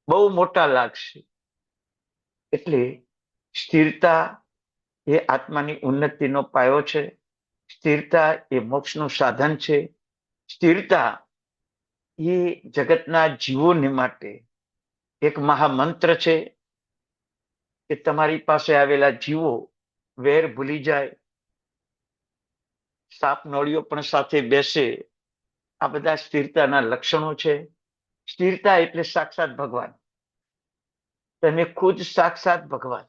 બહુ મોટા લાગશે. એટલે સ્થિરતા એ આત્માની ઉન્નતિનો પાયો છે. સ્થિરતા એ મોક્ષનું સાધન છે. સ્થિરતા એ જગતના જીવોને માટે એક મહામંત્ર છે કે તમારી પાસે આવેલા જીવો વેર ભૂલી જાય, સાપ નળીઓ પણ સાથે બેસે. આ બધા સ્થિરતાના લક્ષણો છે. સ્થિરતા એટલે સાક્ષાત ભગવાન. તમે ખુદ સાક્ષાત ભગવાન.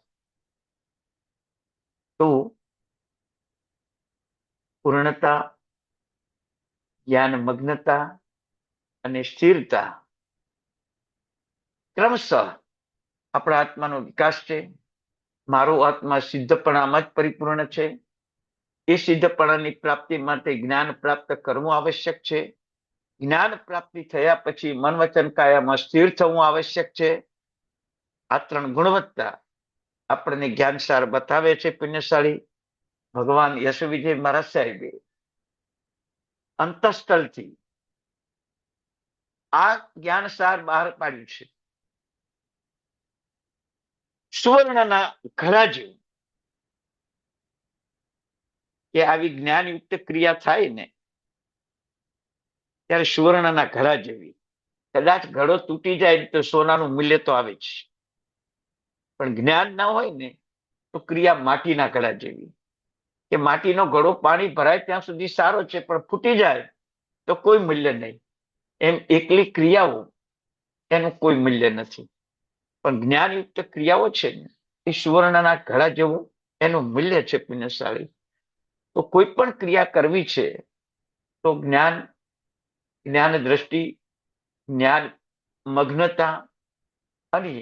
તો પૂર્ણતા, જ્ઞાન મગ્નતા અને સ્થિરતા ક્રમશઃ આપણા આત્માનો વિકાસ છે. મારો આત્મા સિદ્ધપણામાં જ પરિપૂર્ણ છે. એ સિદ્ધપણાની પ્રાપ્તિ માટે જ્ઞાન પ્રાપ્ત કરવું આવશ્યક છે. જ્ઞાન પ્રાપ્તિ થયા પછી મન વચન કાયામાં સ્થિર થવું આવશ્યક છે. આ 3 ગુણવત્તા આપણને જ્ઞાનસાર બતાવે છે. પુણ્યશાળી ભગવાન યશોવિજય મહારાજ સાહેબે અંતઃસ્થળથી આ જ્ઞાનસાર બહાર પાડ્યું છે. સુવર્ણના ઘડા જેવું. કે આવી જ્ઞાનયુક્ત ક્રિયા થાય ને ત્યારે સુવર્ણના ઘડા જેવી. કદાચ ઘડો તૂટી જાય તો સોનાનું મૂલ્ય તો આવે છે, પણ જ્ઞાન ના હોય ને તો ક્રિયા માટીના ઘડા જેવી. કે માટીનો ઘડો પાણી ભરાય ત્યાં સુધી સારો છે, પણ ફૂટી જાય તો કોઈ મૂલ્ય નહીં. એમ એકલી ક્રિયાઓ એનું કોઈ મૂલ્ય નથી. પણ જ્ઞાનયુક્ત ક્રિયાઓ છે ને એ સુવર્ણના ઘડા જેવું એનું મૂલ્ય છે. પુણ્યશાળી, તો કોઈ પણ ક્રિયા કરવી છે તો જ્ઞાન, જ્ઞાન દ્રષ્ટિ, જ્ઞાન મગ્નતા અને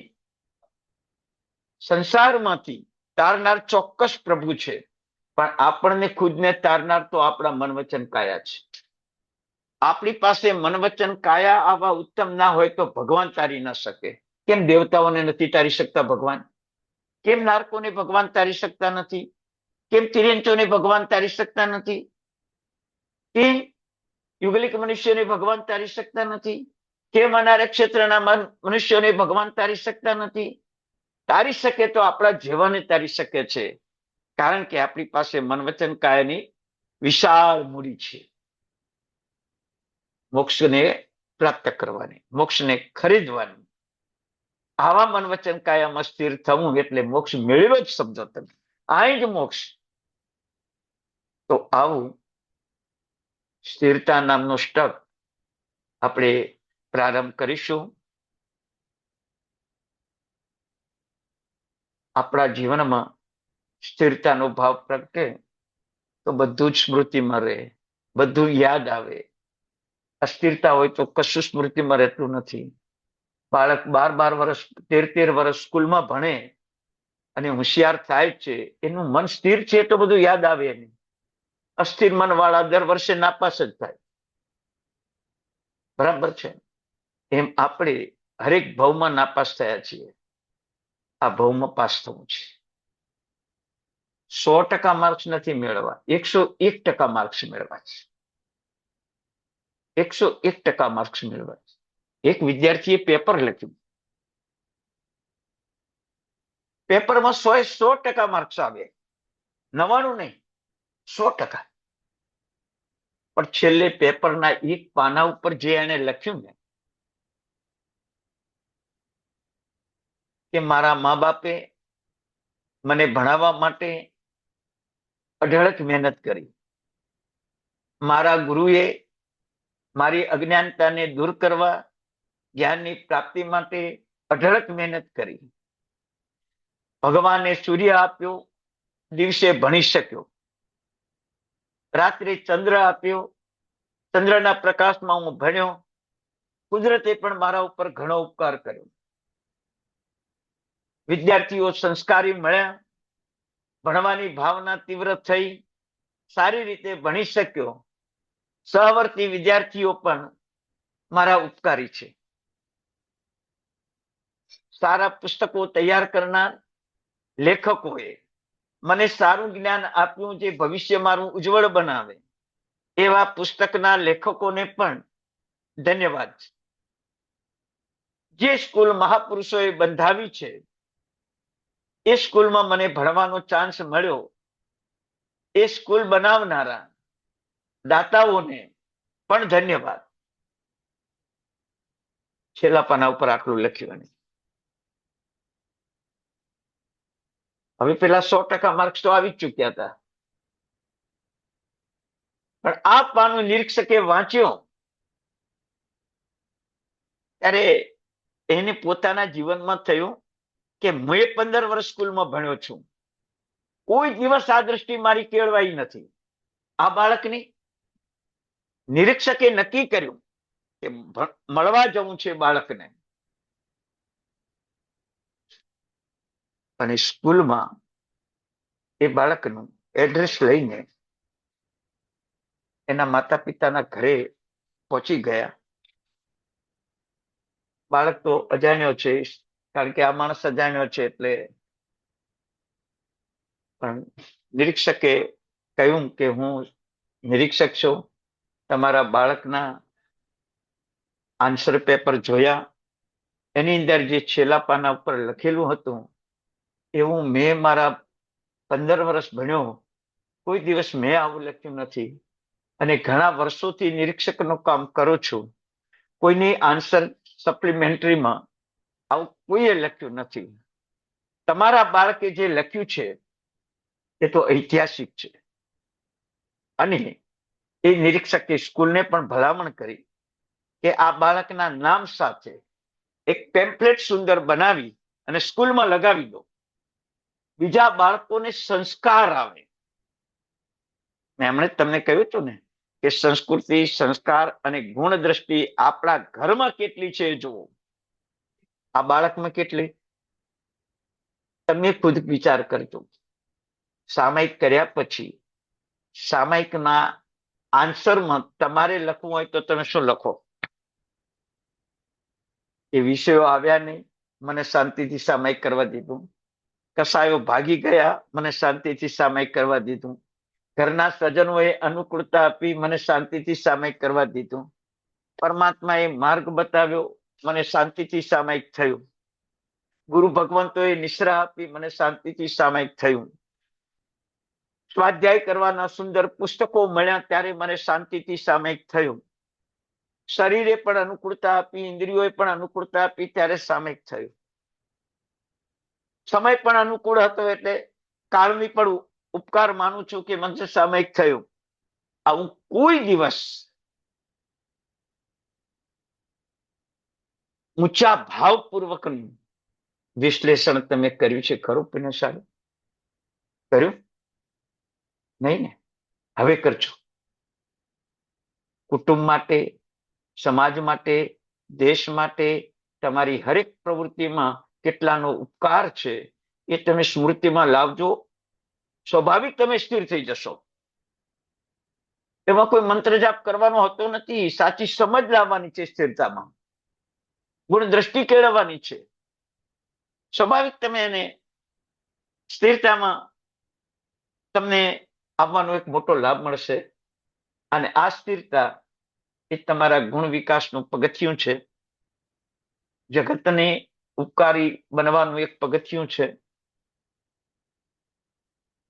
સંસારમાંથી તારનાર ચોક્કસ પ્રભુ છે, પણ આપણને ખુદને તારનાર તો આપણા મન વચન કાયા છે. આપણી પાસે મન વચન કાયા આવા ઉત્તમ ના હોય તો ભગવાન તારી ના શકે. કેમ દેવતાઓને નથી તારી શકતા ભગવાન? કેમ નારકોને ભગવાન તારી શકતા નથી? કેમ તિર્યંચોને ભગવાન તારી શકતા નથી? કેમ યુગલિક મનુષ્યોને ભગવાન તારી શકતા નથી? કેમ અનાર્ય ક્ષેત્રના મનુષ્યોને ભગવાન તારી શકતા નથી? તારી શકે તો આપણા જેવાને તારી શકે છે, કારણ કે આપણી પાસે મન વચન કાયાની વિશાળ મૂડી છે. મોક્ષને પ્રાપ્ત કરવાની, મોક્ષને ખરીદવાની. આવા મન વચન કાયામાં સ્થિર થવું એટલે મોક્ષ મેળવ્યો જ સમજો તમે. અહીં જ મોક્ષ. તો આવું સ્થિરતા નામનો સ્ટક આપણે પ્રારંભ કરીશું. આપણા જીવનમાં સ્થિરતાનો ભાવ પ્રગટે તો બધું જ સ્મૃતિમાં રહે, બધું યાદ આવે. અસ્થિરતા હોય તો કશું સ્મૃતિમાં રહેતું નથી. બાળક 12 વર્ષ, 13 વર્ષ સ્કૂલમાં ભણે અને હોશિયાર થાય છે, એનું મન સ્થિર છે તો બધું યાદ આવે એને. અસ્થિર મન વાળા દર વર્ષે નાપાસ જ થાય. બરાબર છે? એમ આપણે હરેક ભાવમાં નાપાસ થયા છીએ. આ ભાવમાં પાસ થવું છે. 100% માર્ક્સ નથી મેળવવા, 101% માર્ક્સ મેળવવા છે. 101% માર્ક્સ મેળવવા છે. એક વિદ્યાર્થીએ પેપર લખ્યું, પેપરમાં 100% માર્ક્સ આવે. 99 નહીં, 100%. પણ છેલ્લે પેપરના એક પાના ઉપર જે એને લખ્યું ને કે મારા મા બાપે મને ભણાવવા માટે અઢળક મહેનત કરી, મારા ગુરુએ મારી અજ્ઞાનતાને દૂર કરવા જ્ઞાનની પ્રાપ્તિ માટે અઢળક મહેનત કરી, ભગવાને સૂર્ય આપ્યો, દિવસે ભણી શક્યો, રાત્રે ચંદ્ર આપ્યો, ચંદ્રના પ્રકાશમાં હું ભણ્યો, કુદરતે પણ મારા ઉપર ઘણો ઉપકાર કર્યો, વિદ્યાર્થીઓ સંસ્કારી મળ્યા, ભણવાની ભાવના તીવ્ર થઈ, સારી રીતે ભણી શક્યો, સહવર્તી વિદ્યાર્થીઓ પણ મારા ઉપકારી છે, સારા પુસ્તકો તૈયાર કરનાર લેખકોએ મને સારું જ્ઞાન આપ્યું જે ભવિષ્ય મારું ઉજ્જવળ બનાવે, એવા પુસ્તકના લેખકોને પણ ધન્યવાદ. જે સ્કૂલ મહાપુરુષોએ બંધાવી છે એ સ્કૂલમાં મને ભણવાનો ચાન્સ મળ્યો, એ સ્કૂલ બનાવનારા દાતાઓને પણ ધન્યવાદ. છેલ્લા પાના ઉપર આટલું લખ્યું. હવે પેલા 100% માર્ક્સ તો આવી જ ચૂક્યા હતા, પણ આ પાનું નિરીક્ષકે વાંચ્યો ત્યારે એને પોતાના જીવનમાં થયું કે હું 15 વર્ષ સ્કૂલમાં ભણ્યો છું, કોઈ દિવસ આ દ્રષ્ટિ મારી કેળવાઈ નથી. આ બાળકની નિરીક્ષકે નક્કી કર્યું કે મળવા જવું છે બાળકને, અને સ્કૂલમાં એ બાળકનું એડ્રેસ લઈને એના માતા પિતાના ઘરે પહોંચી ગયા. બાળક તો અજાણ્યો છે, કારણ કે આ માણસ અજાણ્યો છે, એટલે પણ નિરીક્ષકે કહ્યું કે હું નિરીક્ષક છું, તમારા બાળકના આન્સર પેપર જોયા, એની અંદર જે છેલ્લા પાના ઉપર લખેલું હતું એવું મેં મારા 15 વર્ષ ભણ્યો કોઈ દિવસ મેં આવું લખ્યું નથી, અને ઘણા વર્ષોથી નિરીક્ષકનું કામ કરું છું, કોઈની આન્સર સપ્લિમેન્ટરીમાં આવું કોઈએ લખ્યું નથી. તમારા બાળકે જે લખ્યું છે એ તો ઐતિહાસિક છે. અને એ નિરીક્ષકે સ્કૂલને પણ ભલામણ કરી કે આ બાળકના નામ સાથે એક પેમ્પલેટ સુંદર બનાવી અને સ્કૂલમાં લગાવી દો, બીજા બાળકોને સંસ્કાર આવે. મેં હમણાં તમને કહ્યું હતું ને કે સંસ્કૃતિ, સંસ્કાર અને ગુણ દ્રષ્ટિ આપણા ઘરમાં કેટલી છે જુઓ, આ બાળકમાં કેટલી, તમે ખુદ વિચાર કરજો. સામાયિક કર્યા પછી સામાયિકના આન્સરમાં તમારે લખવું હોય તો તમે શું લખો? એ વિષયો આવ્યા નહીં, મને શાંતિથી સામાયિક કરવા દીધું. કસાયો ભાગી ગયા, મને શાંતિથી સામાયિક કરવા દીધું. ઘરના સજ્જનોએ અનુકૂળતા આપી, મને શાંતિથી સામાયિક કરવા દીધું. પરમાત્માએ માર્ગ બતાવ્યો, મને શાંતિથી સામાયિક થયું. ગુરુ ભગવંતોએ નિશ્રા આપી, મને શાંતિથી સામાયિક થયું. સ્વાધ્યાય કરવાના સુંદર પુસ્તકો મળ્યા ત્યારે મને શાંતિથી સામાયિક થયું. શરીરે પણ અનુકૂળતા આપી, ઇન્દ્રિયોએ પણ અનુકૂળતા આપી, ત્યારે સામાયિક થયું. સમય પણ અનુકૂળ હતો એટલે કાળની પણ ઉપકાર માનું છું કે મને સામાયિક થયું. આવું કોઈ દિવસ ઊંચા ભાવપૂર્વકનું વિશ્લેષણ તમે કર્યું છે ખરું પુણ્યશાળી? કર્યું નહીં ને? હવે કરજો. કુટુંબ માટે, સમાજ માટે, દેશ માટે તમારી હરેક પ્રવૃત્તિમાં કેટલાનો ઉપકાર છે એ તમે સ્મૃતિમાં લાવજો. સ્વાભાવિક તમે સ્થિર થઈ જશો. એમાં કોઈ મંત્ર જાપ કરવાનો હોતો નથી, સાચી સમજ લાવવાની છે સ્થિરતામાં, ગુણ દ્રષ્ટિ કેળવવાની છે. સ્વાભાવિક તમે એને સ્થિરતામાં તમને આવવાનો એક મોટો લાભ મળશે. અને આ સ્થિરતા એ તમારા ગુણ વિકાસનું પગથિયું છે, જગતને ઉપકારી બનવાનું એક પગથિયું છે.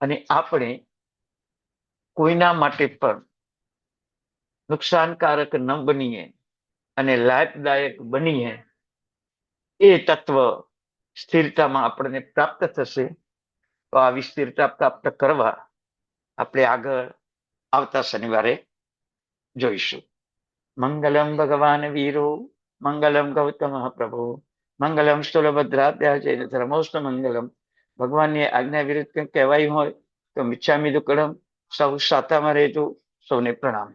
અને આપણે કોઈના માટે પણ નુકસાનકારક ન બનીએ અને લાભદાયક બનીએ, એ તત્વ સ્થિરતામાં આપણને પ્રાપ્ત થશે. તો આવી સ્થિરતા પ્રાપ્ત કરવા આપણે આગળ આવતા શનિવારે જોઈશું. મંગલમ ભગવાન વીરો, મંગલમ ગૌતમ પ્રભુ, મંગલમ સ્થૂલભદ્રાભ્યા જૈન ધર્મોસ્ત મંગલમ. ભગવાનની આજ્ઞા વિરુદ્ધ કંઈક કહેવાયું હોય તો મિચ્છામિ દુક્કડમ. સૌ સાતામાં રહેજો. સૌને પ્રણામ.